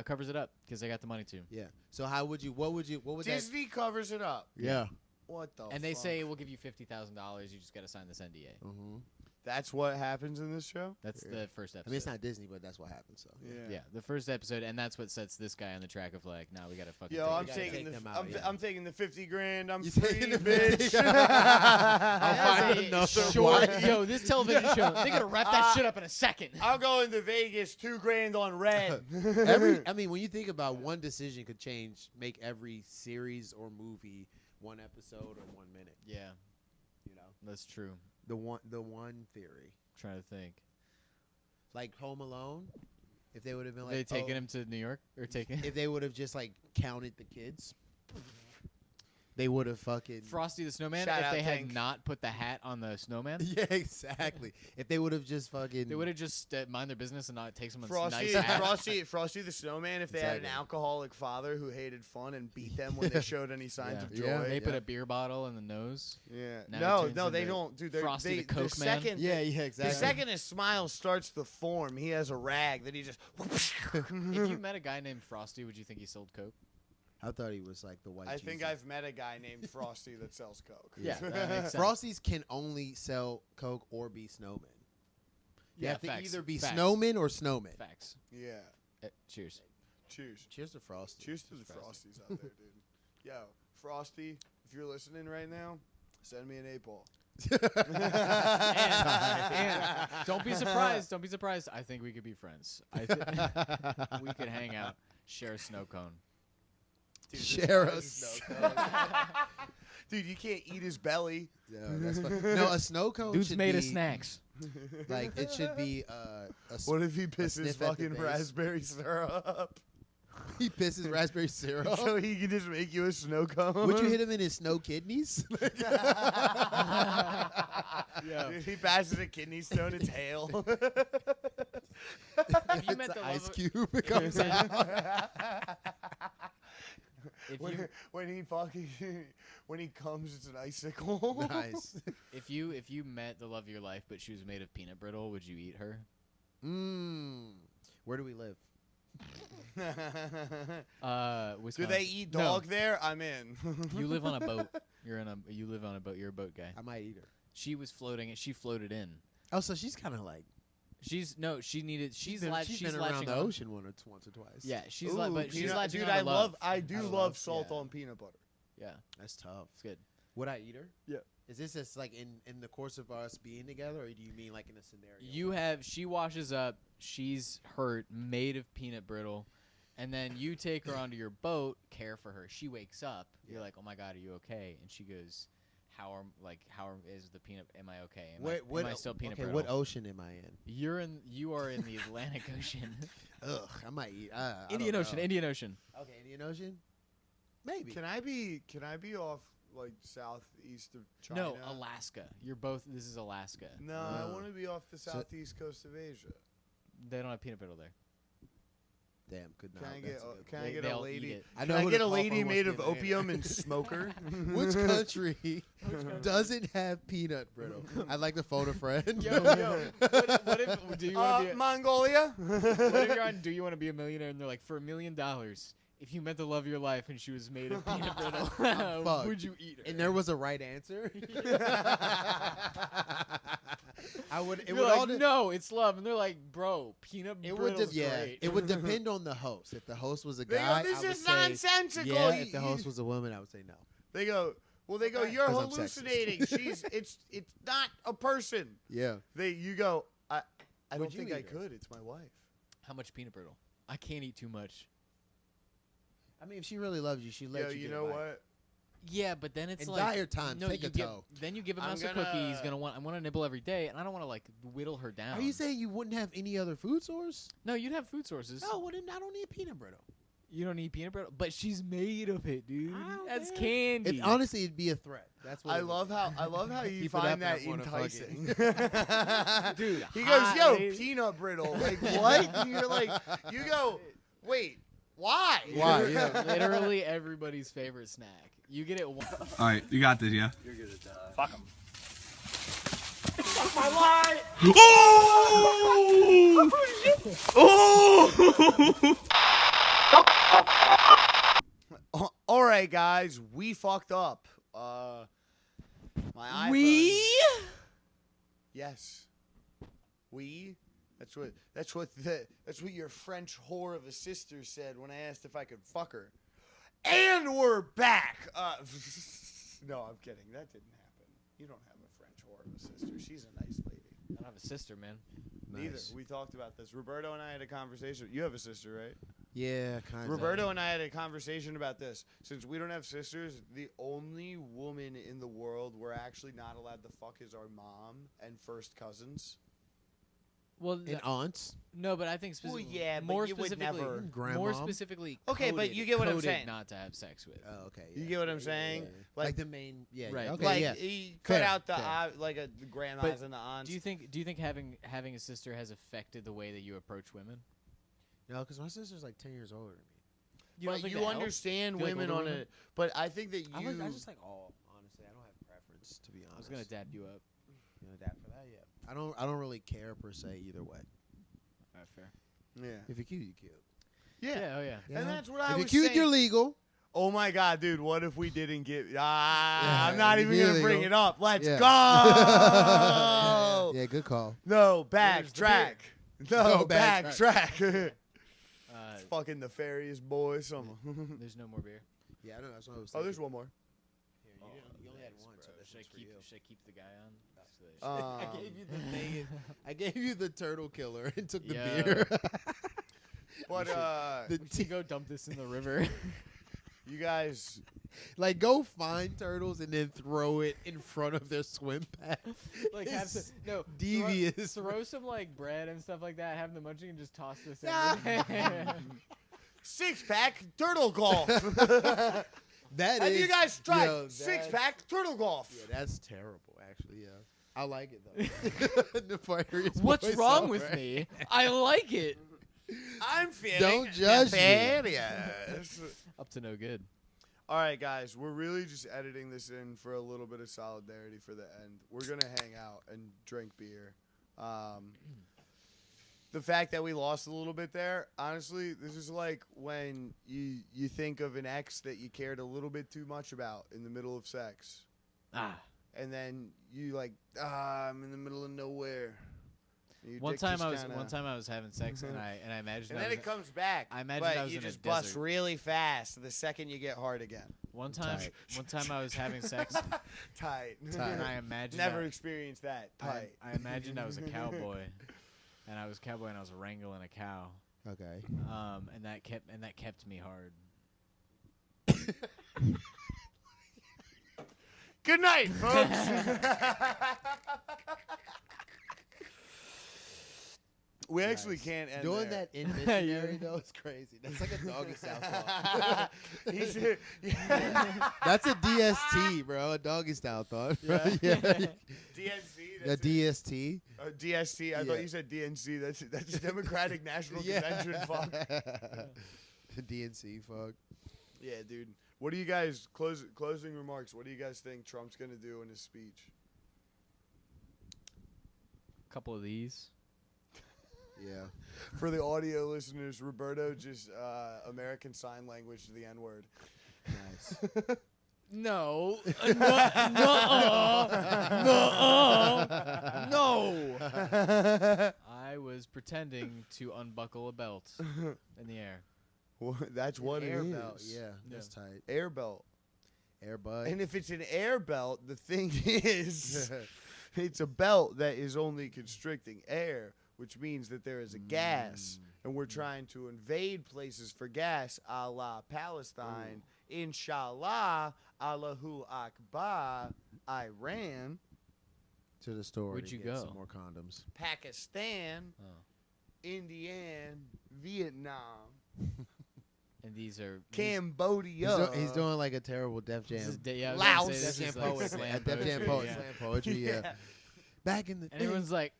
Speaker 3: covers it up because they got the money to.
Speaker 2: Yeah. So how would you? What would that?
Speaker 1: Disney covers it up.
Speaker 2: Yeah.
Speaker 1: What the?
Speaker 3: And they
Speaker 1: fuck?
Speaker 3: say we'll give you $50,000. You just got to sign this NDA.
Speaker 2: Mm-hmm.
Speaker 1: that's what happens in this show.
Speaker 3: That's the first episode.
Speaker 2: I mean, it's not Disney, but that's what happens. So
Speaker 3: Yeah, the first episode, and that's what sets this guy on the track of like, nah, we gotta fucking.
Speaker 1: Yo,
Speaker 3: take
Speaker 1: I'm
Speaker 3: it.
Speaker 2: gotta
Speaker 1: taking
Speaker 2: take
Speaker 1: the
Speaker 2: them out, yeah.
Speaker 1: I'm taking the 50 grand. I'm
Speaker 2: You
Speaker 1: free,
Speaker 2: taking the
Speaker 1: bitch.
Speaker 2: 50?
Speaker 3: I'll
Speaker 2: find
Speaker 3: find
Speaker 2: another
Speaker 3: short.
Speaker 2: one.
Speaker 3: Yo, this television show, they gotta wrap that shit up in a second.
Speaker 1: I'm going to Vegas. 2 grand on red.
Speaker 2: I mean, when you think about one decision could make every series or movie 1 episode or 1 minute.
Speaker 3: Yeah,
Speaker 2: You know,
Speaker 3: that's true.
Speaker 2: the one theory,
Speaker 3: trying to think.
Speaker 2: like Home Alone, if they would have been like,
Speaker 3: They taking
Speaker 2: oh,
Speaker 3: him to New York or taking
Speaker 2: if they would have just like counted the kids, they would have fucking.
Speaker 3: Frosty the Snowman.
Speaker 1: Shout
Speaker 3: if
Speaker 1: out
Speaker 3: they had
Speaker 1: Tank.
Speaker 3: not put the hat on the snowman,
Speaker 2: Yeah, exactly. If they would have just fucking.
Speaker 3: they would have just mind their business and not take someone's
Speaker 1: Frosty,
Speaker 3: nice hat.
Speaker 1: Frosty the Snowman. If they had an
Speaker 2: Exactly.
Speaker 1: alcoholic father who hated fun and beat them when they showed any signs
Speaker 3: Yeah.
Speaker 1: of joy.
Speaker 2: Yeah.
Speaker 3: They put
Speaker 2: Yeah.
Speaker 3: a beer bottle in the nose.
Speaker 1: Yeah.
Speaker 3: Now it
Speaker 1: No,
Speaker 3: turns
Speaker 1: no, they
Speaker 3: into
Speaker 1: don't. Dude, they're,
Speaker 3: Frosty
Speaker 1: they,
Speaker 3: the Coke
Speaker 1: the
Speaker 3: Man.
Speaker 1: second,
Speaker 2: Yeah, yeah, exactly.
Speaker 1: The second his smile starts to form, he has a rag that he just.
Speaker 3: If you met a guy named Frosty, would you think he sold coke?
Speaker 2: I thought he was like the white.
Speaker 1: I think
Speaker 2: Jesus.
Speaker 1: I've met a guy named Frosty that sells Coke.
Speaker 3: Yeah, that makes sense.
Speaker 2: Frosties can only sell Coke or be snowmen. They
Speaker 3: Yeah,
Speaker 2: have to
Speaker 3: facts.
Speaker 2: either be
Speaker 3: Facts.
Speaker 2: snowmen or snowmen.
Speaker 3: Facts.
Speaker 1: Yeah.
Speaker 3: Cheers.
Speaker 1: Cheers.
Speaker 2: Cheers to Frosty.
Speaker 1: Cheers to the Frosties out there, dude. Yo, Frosty, if you're listening right now, send me an 8-ball.
Speaker 3: And don't be surprised. Don't be surprised. I think we could be friends. We could hang out, share a snow cone.
Speaker 1: Dude, this
Speaker 2: Share
Speaker 1: guy
Speaker 2: a
Speaker 1: is
Speaker 2: snow
Speaker 1: so- Dude, you can't eat his belly.
Speaker 2: Yeah, that's no, a snow cone.
Speaker 3: Dude's
Speaker 2: should
Speaker 3: made
Speaker 2: be,
Speaker 3: of snacks.
Speaker 2: Like it should be
Speaker 1: What if he pisses
Speaker 2: sniff at the
Speaker 1: fucking
Speaker 2: base.
Speaker 1: raspberry syrup?
Speaker 2: he pisses raspberry syrup.
Speaker 1: So he can just make you a snow cone?
Speaker 2: Would you hit him in his snow kidneys?
Speaker 3: Yeah.
Speaker 1: Dude, he passes a kidney stone, it's hail.
Speaker 3: If you met
Speaker 2: It's
Speaker 3: the
Speaker 2: an
Speaker 3: love
Speaker 2: ice
Speaker 3: of-
Speaker 2: cube
Speaker 3: if
Speaker 2: comes
Speaker 3: you met-
Speaker 2: out.
Speaker 3: If you
Speaker 1: when he comes, it's an icicle.
Speaker 2: Nice.
Speaker 3: if you met the love of your life, but she was made of peanut brittle, would you eat her?
Speaker 2: Where do we live?
Speaker 3: Wisconsin.
Speaker 1: Do they eat
Speaker 3: No.
Speaker 1: dog there? I'm in.
Speaker 3: You live on a boat. You live on a boat. You're a boat guy.
Speaker 2: I might eat her.
Speaker 3: She was floating. She floated in.
Speaker 2: Oh, so she's kind of like
Speaker 3: She's she's
Speaker 2: been,
Speaker 3: latching
Speaker 2: been around
Speaker 3: latching
Speaker 2: the
Speaker 3: on.
Speaker 2: ocean once or twice.
Speaker 3: Yeah, she's
Speaker 1: Ooh,
Speaker 3: but she's
Speaker 1: peanut-
Speaker 3: latching
Speaker 1: dude,
Speaker 3: on
Speaker 1: I
Speaker 3: to
Speaker 1: love. I
Speaker 2: I
Speaker 1: do
Speaker 2: love-
Speaker 1: love salt
Speaker 3: yeah.
Speaker 1: on peanut butter.
Speaker 3: Yeah,
Speaker 2: That's tough.
Speaker 3: it's good.
Speaker 2: Would I eat her?
Speaker 1: Yeah.
Speaker 2: Is this just like in the course of us being together, or do you mean like in a scenario?
Speaker 3: She washes up. She's hurt, made of peanut brittle, and then you take her onto your boat, care for her. She wakes up. You're like, oh my god, are you okay? And she goes, how is the peanut? Am I okay? Am I still peanut brittle?
Speaker 2: What ocean am I in?
Speaker 3: You are in the Atlantic Ocean.
Speaker 2: Ugh, I might eat.
Speaker 3: Indian Ocean. Indian Ocean.
Speaker 2: Okay, Indian Ocean. Maybe.
Speaker 1: Can I be off like southeast of China?
Speaker 3: No, Alaska. You're both. This is Alaska.
Speaker 1: No, I
Speaker 2: Oh.
Speaker 1: want to be off the southeast coast of Asia.
Speaker 3: They don't have peanut brittle there.
Speaker 2: Damn, could not.
Speaker 1: Can I get
Speaker 2: That's a good
Speaker 1: can
Speaker 2: one.
Speaker 1: I get
Speaker 3: They
Speaker 1: a
Speaker 3: all eat
Speaker 1: lady?
Speaker 3: it.
Speaker 2: I
Speaker 1: Can
Speaker 2: know
Speaker 1: I
Speaker 2: who
Speaker 1: get
Speaker 2: to
Speaker 1: a
Speaker 2: call
Speaker 1: lady
Speaker 2: for
Speaker 1: made
Speaker 2: what's
Speaker 1: of
Speaker 2: getting
Speaker 1: opium and smoke her?
Speaker 2: Which country doesn't have peanut brittle? I'd like to phone a friend.
Speaker 3: Yo, what if do you want to be?
Speaker 1: Mongolia.
Speaker 3: What if you're on Do You Want to Be a Millionaire? And they're like, for $1 million, if you met the love of your life and she was made of peanut brittle,
Speaker 2: Fuck.
Speaker 3: would you eat her?
Speaker 2: And there was a right answer. I would. It
Speaker 3: You're
Speaker 2: would
Speaker 3: like,
Speaker 2: all.
Speaker 3: no, it's love, and they're like, bro, peanut
Speaker 2: It
Speaker 3: brittle's
Speaker 2: would.
Speaker 3: great.
Speaker 2: It would depend on the host. If the host was a
Speaker 1: They go,
Speaker 2: guy,
Speaker 1: "This
Speaker 2: I would
Speaker 1: is
Speaker 2: say,
Speaker 1: nonsensical."
Speaker 2: Yeah. If the host was a woman, I would say no.
Speaker 1: They go, well, they go, you're
Speaker 2: 'Cause I'm sexist.
Speaker 1: hallucinating. it's not a person.
Speaker 2: Yeah.
Speaker 1: You go, I don't
Speaker 2: Would you
Speaker 1: think I
Speaker 2: eat her?
Speaker 1: could. It's my wife.
Speaker 3: How much peanut brittle? I can't eat too much.
Speaker 2: I mean, if she really loves you, she
Speaker 1: Yo,
Speaker 2: let you.
Speaker 1: you
Speaker 2: get
Speaker 1: know
Speaker 2: a bite.
Speaker 1: what?
Speaker 3: Yeah, but then it's
Speaker 2: In
Speaker 3: like
Speaker 2: dire times,
Speaker 3: no,
Speaker 2: take
Speaker 3: you
Speaker 2: a
Speaker 3: give,
Speaker 2: toe.
Speaker 3: then you give a
Speaker 1: I'm
Speaker 3: mouse a cookie. He's
Speaker 1: gonna-
Speaker 3: I want to nibble every day, and I don't want to like whittle her down.
Speaker 2: Are you saying you wouldn't have any other food source?
Speaker 3: No, you'd have food sources.
Speaker 2: No, well then I don't need peanut brittle.
Speaker 3: You don't eat peanut brittle, but she's made of it, dude.
Speaker 2: I don't
Speaker 3: That's
Speaker 2: care.
Speaker 3: candy.
Speaker 2: Honestly, it'd be a threat. That's what
Speaker 1: I
Speaker 2: it would
Speaker 1: love
Speaker 2: be.
Speaker 1: how you
Speaker 2: Keep it
Speaker 1: find
Speaker 2: up and
Speaker 1: that
Speaker 2: I wanna fuck
Speaker 1: enticing.
Speaker 3: Dude,
Speaker 1: He goes,
Speaker 3: hot,
Speaker 1: yo,
Speaker 3: lady.
Speaker 1: peanut brittle. Like, what? And you're like, you go, wait, why?
Speaker 2: Why? Yeah.
Speaker 3: Literally everybody's favorite snack. You get it.
Speaker 5: All right, you got this, yeah?
Speaker 6: You're gonna die. Fuck him.
Speaker 1: All right, guys, we fucked up. My iPhone.
Speaker 3: We?
Speaker 1: Yes. We? That's what your French whore of a sister said when I asked if I could fuck her. And we're back. No, I'm kidding. That didn't happen. You don't have a French whore of a sister. She's a nice lady.
Speaker 3: I don't have a sister, man.
Speaker 1: Neither.
Speaker 2: Nice.
Speaker 1: We talked about this. Roberto and I had a conversation. You have a sister, right?
Speaker 2: Yeah, kind of.
Speaker 1: Roberto and I had a conversation about this. Since we don't have sisters, the only woman in the world we're actually not allowed to fuck is our mom and first cousins.
Speaker 3: Well,
Speaker 2: And aunts.
Speaker 3: no, but I think
Speaker 1: Well,
Speaker 3: specifically.
Speaker 1: yeah, but
Speaker 3: more
Speaker 1: you would
Speaker 3: specifically,
Speaker 1: never-
Speaker 3: more
Speaker 2: Grandmom?
Speaker 3: specifically.
Speaker 1: Okay, but
Speaker 3: coded-
Speaker 1: you get what I'm
Speaker 3: coded
Speaker 1: saying.
Speaker 3: Not to have sex with.
Speaker 2: Oh, okay.
Speaker 1: You
Speaker 2: yeah,
Speaker 1: get what I'm
Speaker 2: yeah,
Speaker 1: saying?
Speaker 2: yeah, yeah.
Speaker 1: Like-
Speaker 2: Like the main. Yeah.
Speaker 3: Right.
Speaker 2: Yeah, okay.
Speaker 1: Like
Speaker 2: yeah.
Speaker 1: he cut
Speaker 2: Fair,
Speaker 1: out the
Speaker 2: fair.
Speaker 1: the grandmas
Speaker 3: But
Speaker 1: and the aunts.
Speaker 3: Do you think having a sister has affected the way that you approach women?
Speaker 2: No, because my sister's like 10 years older than me.
Speaker 3: You don't
Speaker 1: but
Speaker 3: think
Speaker 1: you
Speaker 3: that helps?
Speaker 1: understand
Speaker 3: Do you like
Speaker 1: women
Speaker 3: older
Speaker 1: on
Speaker 3: women?
Speaker 1: it. But I think that you.
Speaker 2: I just like all. Honestly, I don't have preference to be honest.
Speaker 3: I was gonna dab you up.
Speaker 2: You know, that for that, yeah. I don't really care per se either way.
Speaker 3: Alright, fair.
Speaker 1: yeah.
Speaker 2: If you're cute, you're cute.
Speaker 3: Yeah. Oh yeah.
Speaker 2: You
Speaker 1: And
Speaker 2: know?
Speaker 1: that's what
Speaker 2: if
Speaker 1: I
Speaker 2: you're
Speaker 1: was
Speaker 2: cute,
Speaker 1: saying.
Speaker 2: you're legal.
Speaker 1: Oh my God, dude! What if we didn't get?
Speaker 2: Yeah,
Speaker 1: I'm not
Speaker 2: if
Speaker 1: even
Speaker 2: you're
Speaker 1: gonna bring
Speaker 2: illegal.
Speaker 1: it up. Let's
Speaker 2: Yeah.
Speaker 1: go.
Speaker 2: Yeah, good call.
Speaker 1: No,
Speaker 3: Where's the
Speaker 1: backtrack. No,
Speaker 2: No,
Speaker 1: backtrack.
Speaker 3: Uh,
Speaker 1: Fucking nefarious boy. Some.
Speaker 3: there's no more beer.
Speaker 2: Yeah, I know. That's what I was
Speaker 1: Oh,
Speaker 2: thinking.
Speaker 1: there's one more.
Speaker 2: Here, you only had
Speaker 3: Thanks,
Speaker 2: one, so
Speaker 3: bro.
Speaker 2: this
Speaker 3: Should I
Speaker 2: one's for
Speaker 3: keep?
Speaker 2: you.
Speaker 3: Should I keep the guy on?
Speaker 2: I gave you the thing. I gave you the turtle killer and took the
Speaker 3: Yeah.
Speaker 2: beer.
Speaker 1: But
Speaker 2: the
Speaker 3: To go dump this in the river.
Speaker 1: you guys.
Speaker 2: like, go find turtles and then throw it in front of their swim pad.
Speaker 3: Like have
Speaker 2: It's
Speaker 3: some, no
Speaker 2: devious.
Speaker 3: Throw some like bread and stuff like that. Have them munching and just toss this in.
Speaker 2: Ah.
Speaker 3: there.
Speaker 1: 6-pack turtle golf.
Speaker 2: That
Speaker 1: Have
Speaker 2: is.
Speaker 1: you guys tried
Speaker 2: yo,
Speaker 1: 6-pack turtle golf?
Speaker 2: Yeah, that's terrible. Actually, yeah. I like it though. Nefarious
Speaker 3: What's
Speaker 2: boy
Speaker 3: wrong
Speaker 2: song,
Speaker 3: with
Speaker 2: right?
Speaker 3: me? I like it.
Speaker 1: I'm feeling
Speaker 2: Don't judge me.
Speaker 1: nefarious.
Speaker 3: Up to no good.
Speaker 1: All right, guys, we're really just editing this in for a little bit of solidarity for the end. We're gonna hang out and drink beer. The fact that we lost a little bit there, honestly, this is like when you think of an ex that you cared a little bit too much about in the middle of sex, and then you like, I'm in the middle of nowhere. And your
Speaker 3: One
Speaker 1: dick
Speaker 3: time
Speaker 1: just
Speaker 3: I was
Speaker 1: kinda-
Speaker 3: having sex and I imagined
Speaker 1: And
Speaker 3: I
Speaker 1: then
Speaker 3: was
Speaker 1: it comes back.
Speaker 3: I imagine
Speaker 1: but
Speaker 3: I was
Speaker 1: you
Speaker 3: in a
Speaker 1: just bust
Speaker 3: desert.
Speaker 1: really fast the second you get hard again.
Speaker 3: one time I was having sex
Speaker 1: Tight.
Speaker 3: and I imagined
Speaker 1: Never
Speaker 3: I,
Speaker 1: experienced that.
Speaker 3: I,
Speaker 1: Tight.
Speaker 3: I imagined I was a cowboy and I was wrangling a cow.
Speaker 2: Okay.
Speaker 3: And that kept me hard.
Speaker 1: Good night, folks. We actually
Speaker 2: Nice.
Speaker 1: can't end
Speaker 2: Doing
Speaker 1: there.
Speaker 2: that in missionary though is crazy. That's like a doggy style thought.
Speaker 1: He's-
Speaker 2: That's a DST, bro. A doggy style thought.
Speaker 3: Yeah.
Speaker 2: yeah.
Speaker 1: DNC.
Speaker 2: A
Speaker 1: That's
Speaker 2: DST.
Speaker 1: DST. I
Speaker 2: Yeah.
Speaker 1: thought you said DNC. That's Democratic National Convention. Fuck.
Speaker 2: DNC. Fuck.
Speaker 1: Yeah, dude. What do you guys closing remarks? What do you guys think Trump's gonna do in his speech?
Speaker 3: Couple of these.
Speaker 2: Yeah.
Speaker 1: For the audio listeners, Roberto just American Sign Language to the N-word.
Speaker 2: Nice.
Speaker 3: No. No. I was pretending to unbuckle a belt in the air.
Speaker 1: Well, that's what
Speaker 2: air
Speaker 1: it is.
Speaker 2: belt. Yeah, that's tight.
Speaker 1: Air belt.
Speaker 2: Air bud.
Speaker 1: And if it's an air belt, the thing is, it's a belt that is only constricting air, which means that there is a gas, and we're trying to invade places for gas, a la Palestine, inshallah, Allahu Akbar, Iran,
Speaker 2: to the store.
Speaker 3: Where'd
Speaker 2: to
Speaker 3: you
Speaker 2: get
Speaker 3: go?
Speaker 2: Some more condoms.
Speaker 1: Pakistan,
Speaker 3: Oh.
Speaker 1: Indiana, Vietnam,
Speaker 3: And these are
Speaker 1: Cambodia.
Speaker 2: He's doing like a terrible Def
Speaker 3: This is
Speaker 2: Jam.
Speaker 3: yeah, I was
Speaker 1: Laos.
Speaker 3: gonna say, this
Speaker 2: Def
Speaker 3: is
Speaker 2: Jam
Speaker 3: like
Speaker 2: poet.
Speaker 3: slam
Speaker 2: Def Jam
Speaker 3: poetry,
Speaker 2: poet.
Speaker 3: yeah.
Speaker 2: Slam poetry. Yeah. Back in the
Speaker 3: And
Speaker 2: day.
Speaker 3: everyone's like,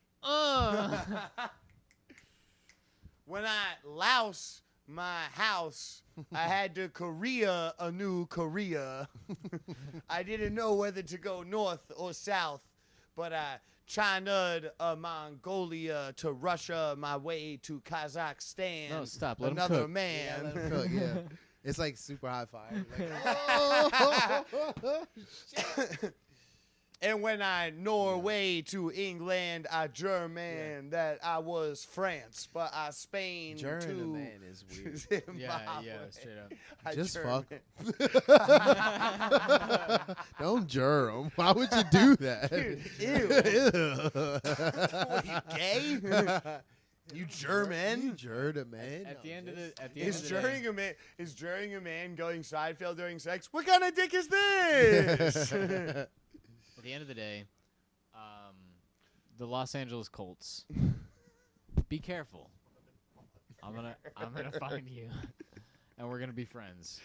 Speaker 1: When I louse my house, I had to Korea a new Korea. I didn't know whether to go north or south, but I Chinaed Mongolia to Russia, my way to Kazakhstan.
Speaker 3: No, stop. Let him
Speaker 1: Another
Speaker 3: cook.
Speaker 1: man.
Speaker 2: Yeah, let him cook, yeah. It's like super high five. Like,
Speaker 1: And when I Norway to England, I German that I was France, but I Spain
Speaker 2: German
Speaker 1: to
Speaker 2: man is weird.
Speaker 1: Zimbabwe.
Speaker 3: yeah, straight up.
Speaker 1: I
Speaker 2: Just
Speaker 1: German.
Speaker 2: fuck. Don't germ. Why would you do that?
Speaker 1: What, you gay? You German?
Speaker 2: You German man.
Speaker 3: At the
Speaker 2: No,
Speaker 3: end of the
Speaker 2: just-
Speaker 3: at the end
Speaker 1: Is
Speaker 3: of the day,
Speaker 1: juring a man going Seinfeld during sex? What kind of dick is this?
Speaker 3: at the end of the day, the Los Angeles Colts. Be careful. I'm gonna find you, and we're gonna be friends.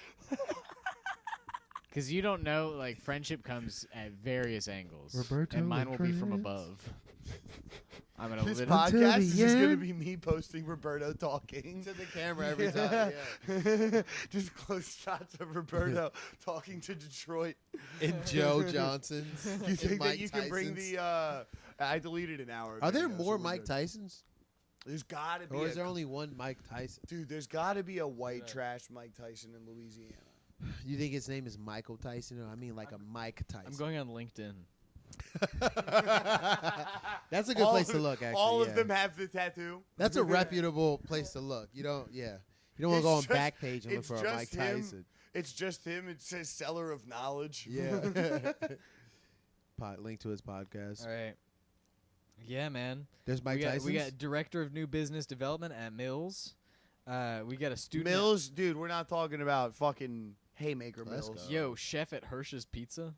Speaker 3: Because you don't know, like, friendship comes at various angles,
Speaker 2: Roberto
Speaker 3: and mine will be from
Speaker 2: Lacrance.
Speaker 3: above. I'm gonna
Speaker 1: This
Speaker 3: live.
Speaker 1: podcast is
Speaker 2: the
Speaker 1: just going to
Speaker 2: end.
Speaker 1: be me posting Roberto talking.
Speaker 2: To the camera every time.
Speaker 1: Yeah. Just close shots of Roberto talking to Detroit.
Speaker 2: And Joe Johnson's.
Speaker 1: You
Speaker 2: and
Speaker 1: think that
Speaker 2: Mike
Speaker 1: you can bring
Speaker 2: Tyson's.
Speaker 1: the? I deleted an hour.
Speaker 2: Are there
Speaker 1: video, so
Speaker 2: more
Speaker 1: we're
Speaker 2: Mike
Speaker 1: good.
Speaker 2: Tysons?
Speaker 1: There's got to be.
Speaker 2: Or is there only one Mike Tyson?
Speaker 1: Dude, there's got to be a white trash Mike Tyson in Louisiana.
Speaker 2: You think his name is Michael Tyson? Or I mean like a Mike Tyson.
Speaker 3: I'm going on LinkedIn.
Speaker 2: That's a good place to look, actually.
Speaker 1: All
Speaker 2: yeah.
Speaker 1: of them have the tattoo.
Speaker 2: That's a reputable place to look. You don't want to go on
Speaker 1: It's just-
Speaker 2: Backpage and look
Speaker 1: it's
Speaker 2: for a
Speaker 1: just
Speaker 2: Mike
Speaker 1: him.
Speaker 2: Tyson.
Speaker 1: It's just him. It says seller of knowledge.
Speaker 2: Yeah. Link to his podcast.
Speaker 3: All right. Yeah, man.
Speaker 2: There's Mike Tyson.
Speaker 3: We got director of new business development at Mills. We got a student.
Speaker 1: Mills, dude, we're not talking about fucking Haymaker
Speaker 2: Let's
Speaker 1: Mills.
Speaker 2: go.
Speaker 3: Yo, chef at Hirsch's Pizza.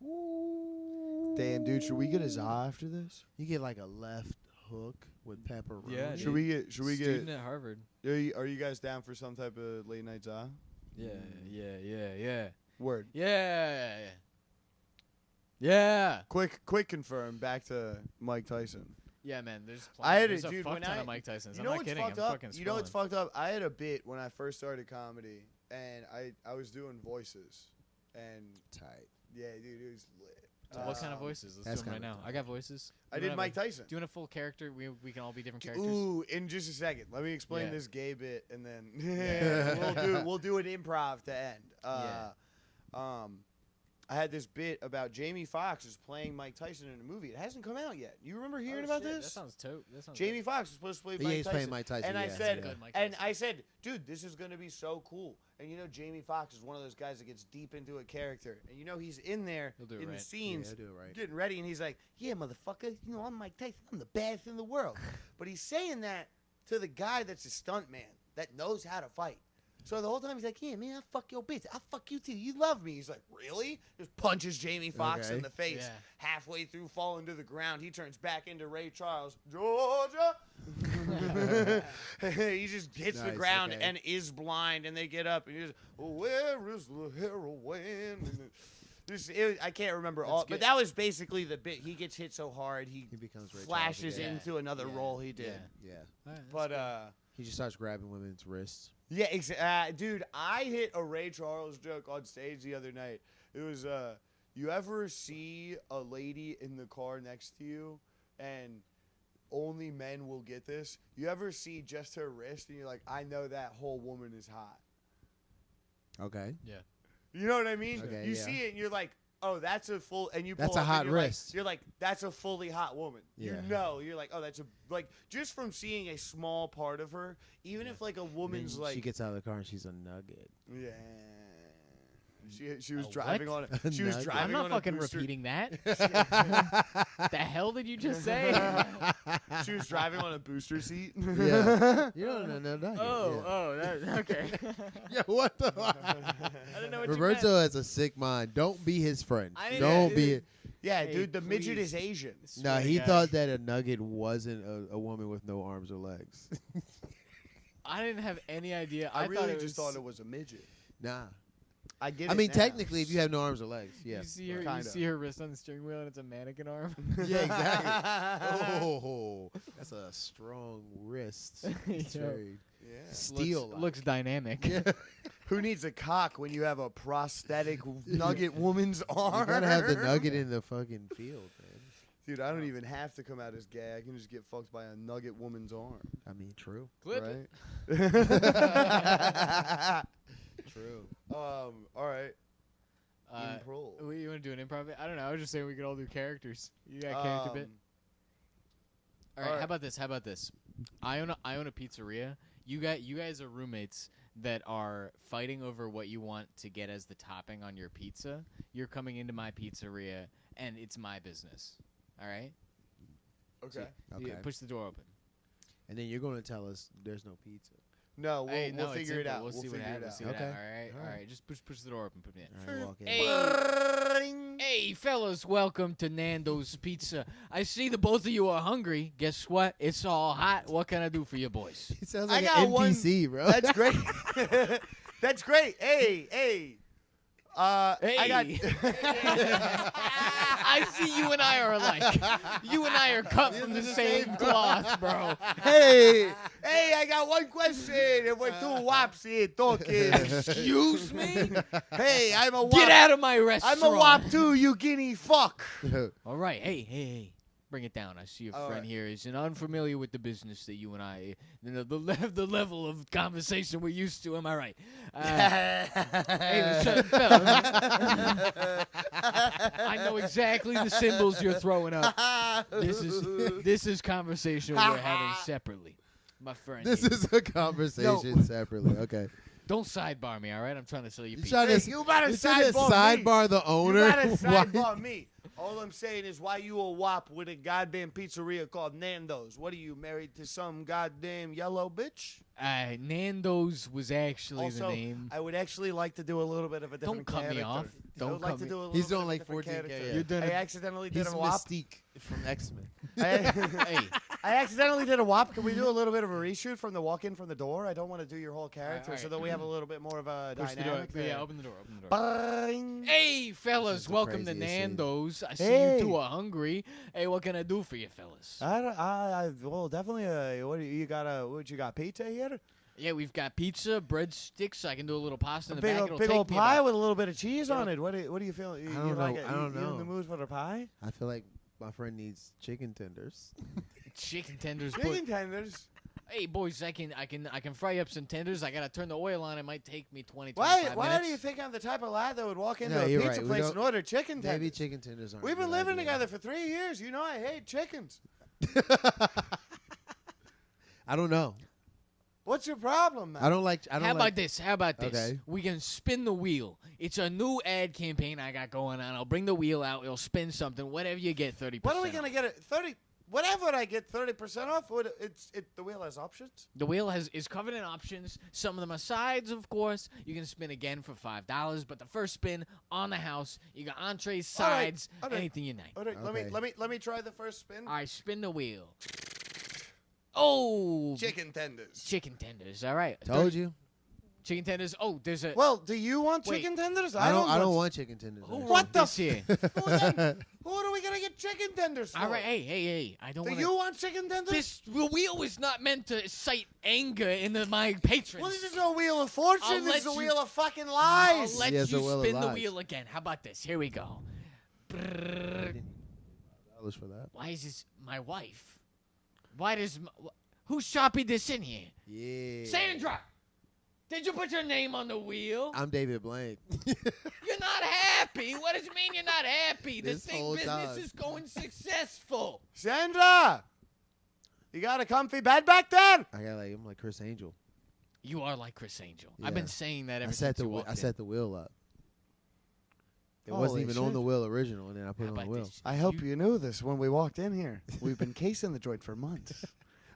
Speaker 1: Damn, dude, should we get a za after this?
Speaker 2: You get like a left hook with pepperoni.
Speaker 3: Yeah,
Speaker 1: Should we get?
Speaker 3: Student at Harvard.
Speaker 1: Are you guys down for some type of late night za?
Speaker 3: Yeah.
Speaker 1: Word.
Speaker 3: Yeah. Yeah.
Speaker 1: Quick confirm. Back to Mike Tyson.
Speaker 3: Yeah, man. There's
Speaker 1: Dude,
Speaker 3: a fuck
Speaker 1: when
Speaker 3: ton
Speaker 1: I-
Speaker 3: of Mike Tysons.
Speaker 1: You
Speaker 3: I'm
Speaker 1: know
Speaker 3: not
Speaker 1: what's
Speaker 3: kidding.
Speaker 1: fucked
Speaker 3: I'm
Speaker 1: up?
Speaker 3: fucking
Speaker 1: You know what's
Speaker 3: scrolling.
Speaker 1: fucked up? I had a bit when I first started comedy, and I was doing voices, and
Speaker 2: Tight.
Speaker 1: yeah, dude, it was lit.
Speaker 3: What kind of voices? Let's
Speaker 2: That's
Speaker 3: do them right
Speaker 2: kinda
Speaker 3: now.
Speaker 2: tough.
Speaker 3: I got voices.
Speaker 1: I
Speaker 3: You
Speaker 1: did
Speaker 3: wanna
Speaker 1: Mike
Speaker 3: have
Speaker 1: Tyson.
Speaker 3: Doing a full character. We can all be different characters.
Speaker 1: Ooh, in just a second. Let me explain
Speaker 3: Yeah.
Speaker 1: this gay bit, and then
Speaker 3: Yeah.
Speaker 1: we'll do an improv to end.
Speaker 3: Yeah.
Speaker 1: I had this bit about Jamie Foxx is playing Mike Tyson in a movie. It hasn't come out yet. You remember hearing about
Speaker 3: That
Speaker 1: this?
Speaker 3: sounds dope. That sounds
Speaker 1: Jamie Foxx is supposed to play
Speaker 2: Yeah,
Speaker 1: Mike
Speaker 2: he's
Speaker 1: Tyson.
Speaker 2: playing Mike Tyson.
Speaker 1: And I
Speaker 2: yeah,
Speaker 1: said,
Speaker 2: yeah.
Speaker 3: Good Mike
Speaker 1: and
Speaker 3: Tyson.
Speaker 1: I said, dude, this is gonna be so cool. And you know, Jamie Foxx is one of those guys that gets deep into a character, and you know he's in there
Speaker 3: He'll do it
Speaker 1: in the
Speaker 3: right.
Speaker 1: scenes.
Speaker 2: Yeah, do it right.
Speaker 1: Getting ready, and he's like, "Yeah, motherfucker, you know I'm Mike Tyson. I'm the baddest in the world." But he's saying that to the guy that's a stunt man that knows how to fight. So the whole time he's like, "Yeah, man, I fuck your bitch. I fuck you too. You love me." He's like, "Really?" Just punches Jamie Foxx in
Speaker 2: Okay.
Speaker 1: the face.
Speaker 3: Yeah.
Speaker 1: Halfway through, falling to the ground, he turns back into Ray Charles. Georgia. He just hits the
Speaker 2: Nice,
Speaker 1: ground
Speaker 2: okay.
Speaker 1: and is blind, and they get up and he's, "Where is the heroine?" And I can't remember all, but
Speaker 3: good.
Speaker 1: that was basically the bit. He gets hit so hard he
Speaker 2: becomes Ray Charles
Speaker 1: flashes
Speaker 2: again.
Speaker 1: into another
Speaker 3: Yeah.
Speaker 1: role he did.
Speaker 3: Yeah.
Speaker 2: Yeah.
Speaker 1: But
Speaker 2: He just starts grabbing women's wrists.
Speaker 1: yeah, dude, I hit a Ray Charles joke on stage the other night. It was you ever see a lady in the car next to you, and only men will get this. You ever see just her wrist, and you're like, I know that whole woman is hot.
Speaker 2: Okay.
Speaker 1: You know what I mean?
Speaker 2: Okay,
Speaker 1: You
Speaker 2: yeah.
Speaker 1: see it, and you're like, oh, that's a full, and you
Speaker 2: That's
Speaker 1: pull
Speaker 2: a
Speaker 1: up
Speaker 2: hot
Speaker 1: and you're
Speaker 2: wrist.
Speaker 1: Like, you're like, that's a fully hot woman.
Speaker 2: Yeah.
Speaker 1: You know, you're like, oh, that's a, like, just from seeing a small part of her, even if like a woman's
Speaker 2: Then
Speaker 1: like,
Speaker 2: she gets out of the car and she's a nugget.
Speaker 1: yeah. She was
Speaker 3: A
Speaker 1: driving
Speaker 3: what?
Speaker 1: on a, she was
Speaker 2: Nugget.
Speaker 1: driving
Speaker 3: I'm not
Speaker 1: on
Speaker 3: fucking
Speaker 1: a booster.
Speaker 3: repeating that. The hell did you just say?
Speaker 1: She was driving on a booster seat.
Speaker 2: Yeah. You don't know no nugget.
Speaker 3: Okay.
Speaker 2: Yeah, what the?
Speaker 3: I didn't know what
Speaker 2: Roberto
Speaker 3: you
Speaker 2: has a sick mind. Don't be his friend.
Speaker 3: I didn't-
Speaker 2: Don't be.
Speaker 1: Yeah,
Speaker 3: Hey,
Speaker 1: dude, the midget
Speaker 3: please.
Speaker 1: is Asian.
Speaker 3: meant.
Speaker 2: No,
Speaker 3: Swear to
Speaker 2: he
Speaker 3: God.
Speaker 2: thought that a nugget wasn't a woman with no arms or legs.
Speaker 3: I didn't have any idea.
Speaker 1: I
Speaker 3: thought
Speaker 1: really
Speaker 3: it
Speaker 1: just
Speaker 3: was,
Speaker 1: thought it was a midget.
Speaker 2: Nah.
Speaker 1: I get
Speaker 2: I
Speaker 1: it
Speaker 2: mean,
Speaker 1: now.
Speaker 2: technically, if you have no arms or legs, yeah.
Speaker 3: You see her. You
Speaker 1: Kinda.
Speaker 3: see her wrist on the steering wheel, and it's a mannequin arm.
Speaker 2: Yeah, exactly. Oh, that's a strong wrist. It's
Speaker 3: Yeah.
Speaker 2: very
Speaker 1: Yeah.
Speaker 2: steel.
Speaker 3: Looks dynamic.
Speaker 2: Yeah.
Speaker 1: Who needs a cock when you have a prosthetic nugget woman's arm?
Speaker 2: You gotta have the nugget in the fucking field, man.
Speaker 1: Dude, I don't even have to come out as gay. I can just get fucked by a nugget woman's arm.
Speaker 2: I mean, true.
Speaker 3: Clip it.
Speaker 1: Right?
Speaker 2: True.
Speaker 1: All right.
Speaker 3: Uh,
Speaker 1: Improv.
Speaker 3: you want to do an improv? I don't know. I was just saying we could all do characters. You got a character bit? All right.
Speaker 1: alright.
Speaker 3: How about this? How about this? I own a pizzeria. You guys are roommates that are fighting over what you want to get as the topping on your pizza. You're coming into my pizzeria, and it's my business. All right.
Speaker 1: Okay.
Speaker 2: Okay.
Speaker 3: Push the door open.
Speaker 2: And then you're gonna tell us there's no pizza.
Speaker 1: No, we'll,
Speaker 3: Hey, no,
Speaker 1: we'll
Speaker 3: it's
Speaker 1: figure it
Speaker 3: simple.
Speaker 1: out.
Speaker 3: We'll see what
Speaker 1: figure it
Speaker 3: happens.
Speaker 1: out.
Speaker 3: See what
Speaker 2: Okay.
Speaker 3: happens. All right.
Speaker 2: All
Speaker 3: All
Speaker 2: right.
Speaker 3: right. Just push the door open. Put me in.
Speaker 2: All right, walk in.
Speaker 3: Hey, fellas, welcome to Nando's Pizza. I see the both of you are hungry. Guess what? It's all hot. What can I do for you boys?
Speaker 2: He sounds
Speaker 1: I
Speaker 2: like
Speaker 1: got
Speaker 2: an
Speaker 1: one-
Speaker 2: NPC, bro.
Speaker 1: That's great. That's great. Hey.
Speaker 3: Hey.
Speaker 1: I got.
Speaker 3: I see you and I are alike. You and I are cut from the same cloth, bro.
Speaker 1: Hey, I got one question. If we're two wops here talking.
Speaker 3: Excuse me?
Speaker 1: Hey, I'm a wop.
Speaker 3: Get out of my restaurant.
Speaker 1: I'm a wop too, you guinea fuck.
Speaker 3: All right. Hey. Bring it down. I see a
Speaker 1: All
Speaker 3: friend
Speaker 1: right.
Speaker 3: here is unfamiliar with the business that you and I, the level of conversation we're used to. Am I right? Hey, fellas. I know exactly the symbols you're throwing up. This is conversation we're having separately, my friend.
Speaker 2: This
Speaker 3: here.
Speaker 2: is a conversation separately. Okay.
Speaker 3: Don't sidebar me, all right? I'm trying to sell you
Speaker 2: You
Speaker 3: pizza.
Speaker 2: trying
Speaker 1: Hey,
Speaker 2: to
Speaker 1: you better
Speaker 2: you trying to
Speaker 1: sidebar me.
Speaker 2: sidebar the owner?
Speaker 1: You gotta
Speaker 2: Why-
Speaker 1: sidebar me. All I'm saying is, why you a wop with a goddamn pizzeria called Nando's? What are you, married to some goddamn yellow bitch?
Speaker 3: Nando's was actually
Speaker 1: Also,
Speaker 3: the name.
Speaker 1: I would actually like to do a little bit of a different
Speaker 3: Don't cut me
Speaker 1: character.
Speaker 3: off.
Speaker 1: I
Speaker 3: Don't
Speaker 1: would like
Speaker 3: cut
Speaker 1: to
Speaker 3: me-
Speaker 1: do a little
Speaker 2: He's
Speaker 1: bit
Speaker 2: doing
Speaker 1: of a
Speaker 2: like
Speaker 1: different
Speaker 2: 14K,
Speaker 1: character.
Speaker 2: yeah.
Speaker 3: You're doing
Speaker 1: I
Speaker 3: it.
Speaker 1: accidentally did
Speaker 2: He's
Speaker 1: a wop.
Speaker 2: Mystique from X-Men.
Speaker 3: Hey,
Speaker 1: I accidentally did a wop. Can we do a little bit of a reshoot from the walk-in from the door? I don't want to do your whole character,
Speaker 3: all
Speaker 1: so
Speaker 3: right.
Speaker 1: that we have a little bit more of a
Speaker 3: push the door.
Speaker 1: dynamic there.
Speaker 3: Yeah, open the door. Open the door.
Speaker 1: Bang.
Speaker 3: Hey, fellas,
Speaker 2: is the
Speaker 3: welcome to
Speaker 2: craziest scene.
Speaker 3: Nando's. I see
Speaker 1: Hey.
Speaker 3: you two are hungry. Hey, what can I do for you, fellas?
Speaker 1: Well, definitely. What do you got? What you got? Pizza here?
Speaker 3: Yeah, we've got pizza, breadsticks. I can do a little pasta in
Speaker 1: A
Speaker 3: the back.
Speaker 1: big,
Speaker 3: It'll
Speaker 1: big
Speaker 3: take
Speaker 1: old
Speaker 3: me
Speaker 1: pie
Speaker 3: about-
Speaker 1: with a little bit of cheese
Speaker 3: Yeah.
Speaker 1: on it. What do you feel? You
Speaker 2: don't
Speaker 1: you like
Speaker 2: know.
Speaker 1: it?
Speaker 2: I don't
Speaker 1: You in the
Speaker 2: know.
Speaker 1: mood for the pie?
Speaker 2: I feel like my friend needs chicken tenders.
Speaker 3: chicken tenders.
Speaker 1: Chicken tenders.
Speaker 3: Hey, boys, I can fry up some tenders. I gotta turn the oil on. It might take me 25
Speaker 1: Why
Speaker 3: minutes.
Speaker 1: do you think I'm the type of lad that would walk into
Speaker 2: No,
Speaker 1: a
Speaker 2: you're
Speaker 1: pizza
Speaker 2: right. We
Speaker 1: place
Speaker 2: don't-
Speaker 1: and order chicken tenders?
Speaker 2: Maybe chicken tenders aren't.
Speaker 1: We've
Speaker 2: a
Speaker 1: been
Speaker 2: good
Speaker 1: living
Speaker 2: idea.
Speaker 1: together for 3 years. You know I hate chickens.
Speaker 2: I don't know.
Speaker 1: What's your problem, man?
Speaker 2: I don't like. I don't
Speaker 3: How
Speaker 2: like.
Speaker 3: about this? How about this?
Speaker 2: Okay.
Speaker 3: We can spin the wheel. It's a new ad campaign I got going on. I'll bring the wheel out. It'll spin something. Whatever you get, 30%.
Speaker 1: What are we gonna get it? 30. Whatever I get 30% off. The wheel has options.
Speaker 3: The wheel is covered in options. Some of them are sides, of course. You can spin again for $5, but the first spin on the house, you got entrees,
Speaker 1: All right,
Speaker 3: sides,
Speaker 1: all right.
Speaker 3: anything you like.
Speaker 1: All right,
Speaker 2: Okay.
Speaker 1: let me try the first spin.
Speaker 3: All right, spin the wheel. Oh,
Speaker 1: Chicken tenders.
Speaker 3: chicken tenders. All right,
Speaker 2: Told you.
Speaker 3: chicken tenders. Oh, there's a.
Speaker 1: Well, do you want
Speaker 3: Wait.
Speaker 1: chicken tenders?
Speaker 2: I don't want chicken tenders.
Speaker 3: Who
Speaker 2: actually.
Speaker 1: What
Speaker 3: wrote
Speaker 1: the
Speaker 3: this here?
Speaker 1: Who are we gonna get chicken tenders for?
Speaker 3: All right, hey. I don't
Speaker 1: Do
Speaker 3: want
Speaker 1: you want chicken tenders?
Speaker 3: The wheel is not meant to cite anger in my patrons.
Speaker 1: Well, this is a wheel of fortune.
Speaker 3: I'll
Speaker 1: This is a
Speaker 3: let you-
Speaker 1: wheel of fucking
Speaker 3: I'll
Speaker 1: lies.
Speaker 3: let
Speaker 2: Yes,
Speaker 3: you
Speaker 2: a wheel of
Speaker 3: spin the
Speaker 2: lies.
Speaker 3: wheel again. How about this? Here we go. Brrr.
Speaker 2: $5 for that.
Speaker 3: Why is this my wife? Why does who shopping this in here?
Speaker 2: Yeah.
Speaker 3: Sandra, Did you put your name on the wheel?
Speaker 2: I'm David Blank.
Speaker 3: You're not happy. What does it mean you're not happy?
Speaker 2: This
Speaker 3: The
Speaker 2: whole
Speaker 3: business
Speaker 2: time.
Speaker 3: is going successful.
Speaker 1: Sandra, you got a comfy bed back there?
Speaker 2: I'm like Chris Angel.
Speaker 3: You are like Chris Angel.
Speaker 2: Yeah.
Speaker 3: I've been saying that ever
Speaker 2: I set
Speaker 3: since you walked
Speaker 2: I
Speaker 3: in.
Speaker 2: set the wheel up. It
Speaker 1: Holy
Speaker 2: wasn't even on
Speaker 1: shit.
Speaker 2: the wheel original, and then I put
Speaker 3: How
Speaker 2: it on the
Speaker 3: about
Speaker 2: wheel.
Speaker 3: this?
Speaker 1: I hope you knew this when we walked in here. We've been casing the joint for months.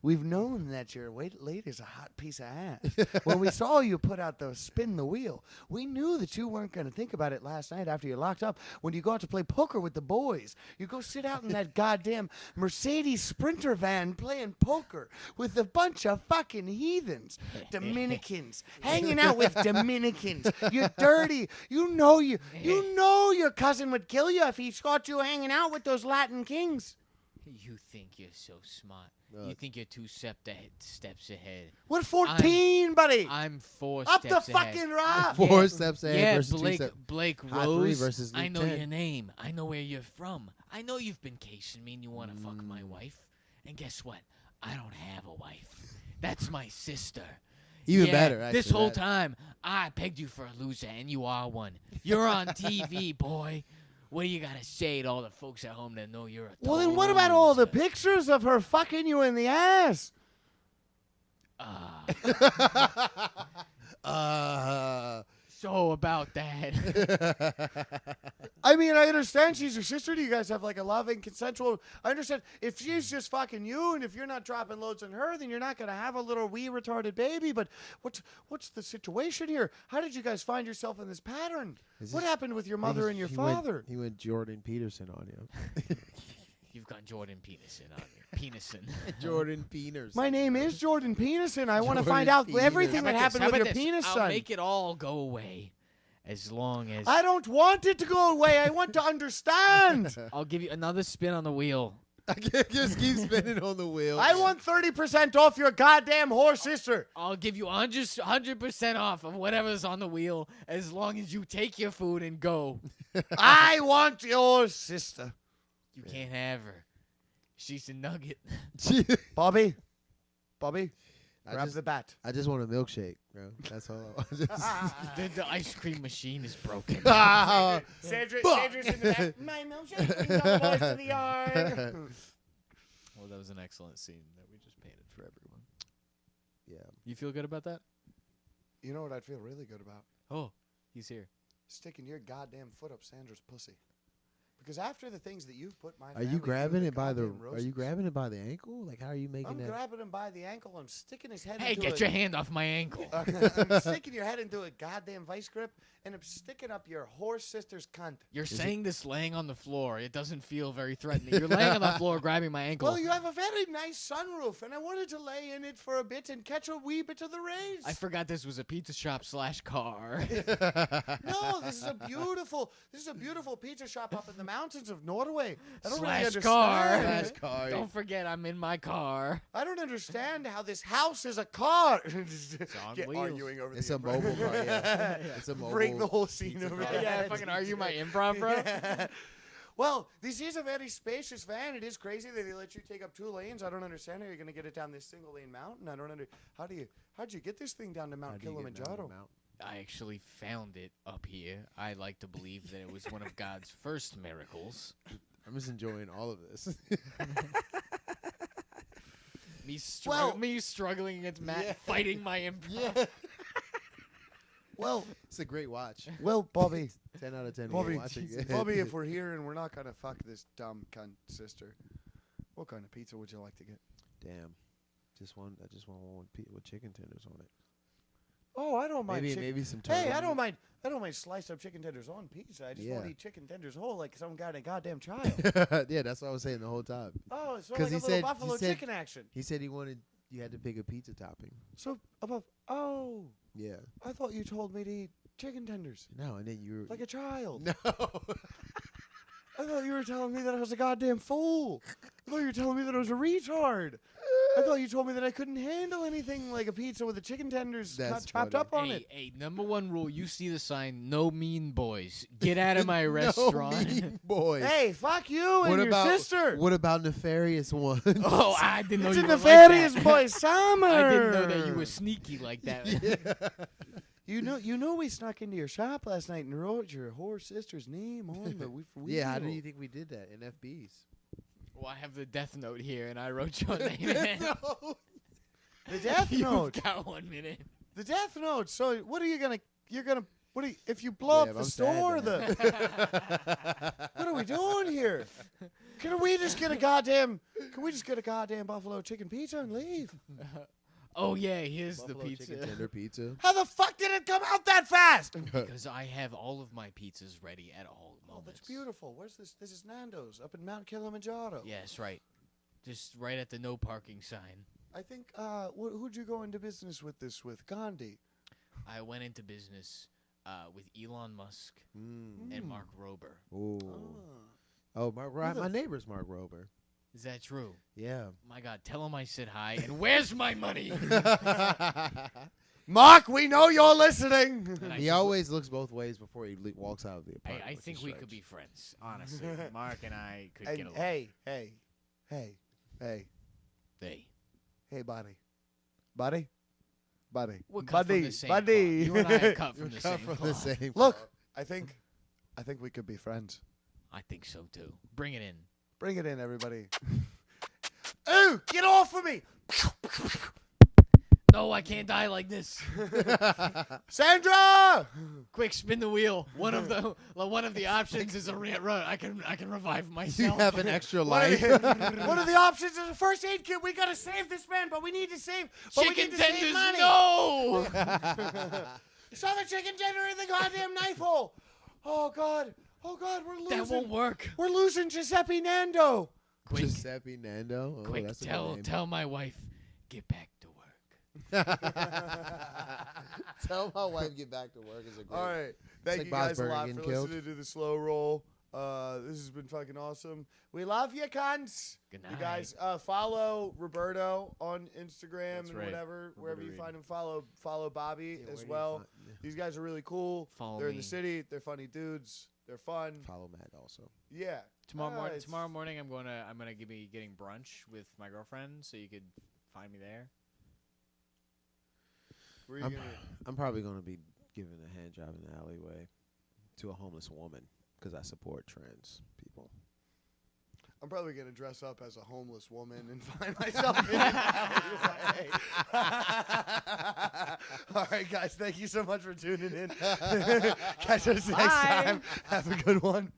Speaker 1: We've known that your lady's a hot piece of ass. When we saw you put out the spin the wheel, we knew that you weren't going to think about it last night after you locked up. When you go out to play poker with the boys, you go sit out in that goddamn Mercedes Sprinter van playing poker with a bunch of fucking heathens, Dominicans, hanging out with Dominicans. You're dirty. You know your cousin would kill you if he caught you hanging out with those Latin kings.
Speaker 3: You think you're so smart.
Speaker 2: Look.
Speaker 3: You think you're two steps ahead.
Speaker 1: We're 14, buddy.
Speaker 3: I'm 4
Speaker 1: Up the
Speaker 3: steps ahead.
Speaker 1: fucking rock.
Speaker 3: Yeah.
Speaker 2: 4 steps ahead
Speaker 3: Yeah,
Speaker 2: versus 2
Speaker 3: Blake,
Speaker 2: steps.
Speaker 3: Blake
Speaker 2: Hot 3
Speaker 3: Rose,
Speaker 2: versus
Speaker 3: I
Speaker 2: Luke
Speaker 3: know
Speaker 2: 10.
Speaker 3: your name. I know where you're from. I know you've been casing me and you want to fuck my wife. And guess what? I don't have a wife. That's my sister.
Speaker 2: Even
Speaker 3: Yeah,
Speaker 2: better, actually.
Speaker 3: This whole time, I pegged you for a loser, and you are one. You're on TV, boy. What do you got to say to all the folks at home that know you're a
Speaker 1: Well, then
Speaker 3: total
Speaker 1: what about all the
Speaker 3: loser?
Speaker 1: pictures of her fucking you in the ass?
Speaker 3: So about that.
Speaker 1: I mean, I understand she's your sister. Do you guys have like a loving, consensual? I understand if she's just fucking you, and if you're not dropping loads on her, then you're not gonna have a little wee retarded baby. But what's the situation here? How did you guys find yourself in this pattern? What happened with your mother and your father?
Speaker 2: He went Jordan Peterson on you.
Speaker 3: You've got Jordan Peterson on you. Peterson.
Speaker 2: Jordan Peterson.
Speaker 1: My name is Jordan Peterson. I want to
Speaker 2: Jordan
Speaker 1: find out
Speaker 2: Peterson.
Speaker 1: everything that happened
Speaker 3: How
Speaker 1: with
Speaker 3: about
Speaker 1: your
Speaker 3: this?
Speaker 1: penis,
Speaker 3: I'll
Speaker 1: son.
Speaker 3: make it all go away as long as
Speaker 1: I don't want it to go away. I want to understand.
Speaker 3: I'll give you another spin on the wheel.
Speaker 2: I can't just keep spinning on the wheel.
Speaker 1: I want 30% off your goddamn whore sister.
Speaker 3: I'll give you 100% off of whatever's on the wheel as long as you take your food and go.
Speaker 1: I want your sister.
Speaker 3: You can't have her. She's a nugget.
Speaker 1: Bobbie,
Speaker 2: I
Speaker 1: grab
Speaker 2: just-
Speaker 1: the bat.
Speaker 2: I just want a milkshake, bro. That's all.
Speaker 3: The ice cream machine is broken.
Speaker 1: Sandra's in the back. My milkshake brings all the boys to the yard.
Speaker 3: Well, that was an excellent scene that we just painted for everyone.
Speaker 2: Yeah.
Speaker 3: You feel good about that?
Speaker 1: You know what I'd feel really good about?
Speaker 3: Oh, he's here.
Speaker 1: Sticking your goddamn foot up Sandra's pussy. Because after the things that you've put my
Speaker 2: Are
Speaker 1: family
Speaker 2: you
Speaker 1: through,
Speaker 2: grabbing it by the?
Speaker 1: goddamn
Speaker 2: Are you
Speaker 1: roasts,
Speaker 2: grabbing it by the ankle? Like, how are you making
Speaker 1: I'm
Speaker 2: that?
Speaker 1: grabbing him by the ankle. I'm sticking his head
Speaker 3: Hey,
Speaker 1: into
Speaker 3: get
Speaker 1: a,
Speaker 3: your hand off my ankle.
Speaker 1: I'm sticking your head into a goddamn vice grip, and I'm sticking up your whore sister's cunt.
Speaker 3: You're saying this laying on the floor. It doesn't feel very threatening. You're laying on the floor grabbing my ankle.
Speaker 1: Well, you have a very nice sunroof, and I wanted to lay in it for a bit and catch a wee bit of the rays.
Speaker 3: I forgot this was a pizza shop / car.
Speaker 1: No, this is a beautiful pizza shop up in the mountains of Norway. I don't really
Speaker 3: / car.
Speaker 1: understand.
Speaker 2: car.
Speaker 3: Don't forget, I'm in my car.
Speaker 1: I don't understand how this house is a car.
Speaker 3: on
Speaker 1: Get
Speaker 3: wheels.
Speaker 1: arguing over
Speaker 2: It's
Speaker 1: the
Speaker 2: a mobile car. Yeah. It's a mobile.
Speaker 1: Bring the whole scene
Speaker 2: pizza
Speaker 1: over
Speaker 2: car.
Speaker 1: there.
Speaker 3: Yeah, fucking argue my improv, bro.
Speaker 1: Yeah. Well, this is a very spacious van. It is crazy that they let you take up 2 lanes. I don't understand how you're going to get it down this single lane mountain. I don't how'd you get this thing down to Mount
Speaker 2: How do you get down the
Speaker 1: Kilimanjaro?
Speaker 2: mountain?
Speaker 3: I actually found it up here. I like to believe that it was one of God's first miracles.
Speaker 2: I'm just enjoying all of this.
Speaker 3: Me struggling against Matt, fighting my improv.
Speaker 1: Well,
Speaker 2: It's a great watch.
Speaker 1: well, Bobbie,
Speaker 2: 10 out of 10.
Speaker 1: Bobby,
Speaker 2: watching it.
Speaker 1: Bobby, if we're here and we're not gonna fuck this dumb cunt sister, what kind of pizza would you like to get?
Speaker 2: Damn. I just want one with chicken tenders on it.
Speaker 1: Oh, I don't mind.
Speaker 2: Maybe some.
Speaker 1: Hey, I
Speaker 2: turtle
Speaker 1: don't mind. I don't mind sliced up chicken tenders on pizza. I just want to
Speaker 2: Yeah.
Speaker 1: eat chicken tenders whole like some kind of goddamn child.
Speaker 2: meat. Yeah, that's what I was saying the whole time.
Speaker 1: Oh, it's sort
Speaker 2: 'Cause
Speaker 1: of like a
Speaker 2: he
Speaker 1: little
Speaker 2: said-
Speaker 1: buffalo
Speaker 2: he said-
Speaker 1: chicken action.
Speaker 2: He said you had to pick a pizza topping.
Speaker 1: So above. Oh,
Speaker 2: Yeah.
Speaker 1: I thought you told me to eat chicken tenders
Speaker 2: No, and then you were
Speaker 1: like a child.
Speaker 2: no.
Speaker 1: I thought you were telling me that I was a goddamn fool. I thought you were telling me that I was a retard. I thought you told me that I couldn't handle anything like a pizza with the chicken tenders
Speaker 2: That's
Speaker 1: chopped
Speaker 2: funny.
Speaker 1: up on it.
Speaker 3: Hey, number one rule: you see the sign, "No mean boys, get out of my restaurant."
Speaker 2: No mean boys.
Speaker 1: Hey, fuck you and
Speaker 2: what
Speaker 1: your
Speaker 2: about
Speaker 1: sister.
Speaker 2: What about nefarious ones?
Speaker 3: Oh, I didn't know
Speaker 1: It's
Speaker 3: you
Speaker 1: a
Speaker 3: were
Speaker 1: nefarious
Speaker 3: like that.
Speaker 1: boy summer.
Speaker 3: I didn't know that you were sneaky like that.
Speaker 1: You know, we snuck into your shop last night and wrote your whore sister's name on the wheel.
Speaker 2: Yeah, how do you think we did that in FBs?
Speaker 3: Well, I have the death note here, and I wrote your name in.
Speaker 2: No.
Speaker 1: The death note.
Speaker 3: You've got 1 minute.
Speaker 1: The death note. So what are you gonna? What are you, if you blow
Speaker 2: Damn,
Speaker 1: up the
Speaker 2: I'm
Speaker 1: store?
Speaker 2: sad
Speaker 1: What are we doing here? Can we just get a goddamn buffalo chicken pizza and leave?
Speaker 3: Oh yeah, here's
Speaker 2: Buffalo
Speaker 3: the pizza.
Speaker 2: chicken tender pizza.
Speaker 1: How the fuck did it come out that fast?
Speaker 3: Because I have all of my pizzas ready at all
Speaker 1: Oh,
Speaker 3: moments.
Speaker 1: that's beautiful. Where's this? This is Nando's up in Mount Kilimanjaro.
Speaker 3: Yes, right. Just right at the no parking sign.
Speaker 1: I think. Who'd you go into business with this with? Gandhi.
Speaker 3: I went into business with Elon Musk and Mark Rober.
Speaker 2: Ooh.
Speaker 1: Oh.
Speaker 2: Oh, my neighbor's Mark Rober.
Speaker 3: Is that true?
Speaker 2: Yeah.
Speaker 3: My God, tell him I said hi. And where's my money?
Speaker 1: Mark, we know you're listening.
Speaker 3: And I
Speaker 2: He
Speaker 3: said,
Speaker 2: always looks both ways before he walks out of the apartment.
Speaker 3: I
Speaker 2: which
Speaker 3: think
Speaker 2: is
Speaker 3: we could
Speaker 2: strange.
Speaker 3: be friends, honestly. Mark and I could
Speaker 1: And
Speaker 3: get along.
Speaker 1: hey, buddy.
Speaker 3: We're cut from the same cloth.
Speaker 1: buddy.
Speaker 3: You and I are cut
Speaker 2: You're
Speaker 3: from the
Speaker 2: cut
Speaker 3: same
Speaker 2: from the
Speaker 3: cloth.
Speaker 2: same.
Speaker 1: Look,
Speaker 2: cloth.
Speaker 1: I think we could be friends.
Speaker 3: I think so, too. Bring it in.
Speaker 1: Bring it in, everybody. Ooh, get off of me!
Speaker 3: No, I can't die like this.
Speaker 1: Sandra!
Speaker 3: Quick, spin the wheel. One of the options is a run. I can revive
Speaker 2: You
Speaker 3: myself.
Speaker 2: have an extra
Speaker 1: One
Speaker 2: life.
Speaker 1: of the options is a first aid kit. We gotta save this man, but we need to save. But we
Speaker 3: Chicken
Speaker 1: need to save
Speaker 3: tenders,
Speaker 1: money.
Speaker 3: no.
Speaker 1: Saw the chicken tender in the goddamn knife hole. Oh God, we're losing.
Speaker 3: That won't work.
Speaker 1: We're losing Giuseppe Nando.
Speaker 3: Quick,
Speaker 2: Giuseppe Nando. Oh,
Speaker 3: quick,
Speaker 2: that's a good name.
Speaker 3: tell my wife, get back to work.
Speaker 2: Tell my wife get back to work is a great.
Speaker 1: All right, thank
Speaker 2: like
Speaker 1: you
Speaker 2: Bob's
Speaker 1: guys a
Speaker 2: Burger
Speaker 1: lot
Speaker 2: getting
Speaker 1: for
Speaker 2: killed.
Speaker 1: listening to the slow roll. This has been fucking awesome. We love you, cunts.
Speaker 3: Good
Speaker 1: You
Speaker 3: night.
Speaker 1: guys, follow Roberto on Instagram
Speaker 3: That's
Speaker 1: and
Speaker 3: right.
Speaker 1: whatever, wherever you
Speaker 3: Roberto
Speaker 1: find him. Follow Bobbie
Speaker 2: Yeah,
Speaker 1: as
Speaker 2: where do you
Speaker 1: well.
Speaker 2: find- yeah.
Speaker 1: These guys are really cool.
Speaker 3: Follow
Speaker 1: They're in
Speaker 3: me.
Speaker 1: the city. They're funny dudes. They're fun.
Speaker 2: Follow Matt also.
Speaker 1: Yeah. It's-
Speaker 3: Tomorrow morning, I'm gonna be getting brunch with my girlfriend, so you could find me there.
Speaker 1: Where are you
Speaker 2: I'm,
Speaker 1: gonna?
Speaker 2: I'm probably going to be giving a hand job in the alleyway to a homeless woman because I support trans people.
Speaker 1: I'm probably gonna dress up as a homeless woman and find myself in an alleyway. All right, guys. Thank you so much for tuning in. Catch us next time. Have a good one.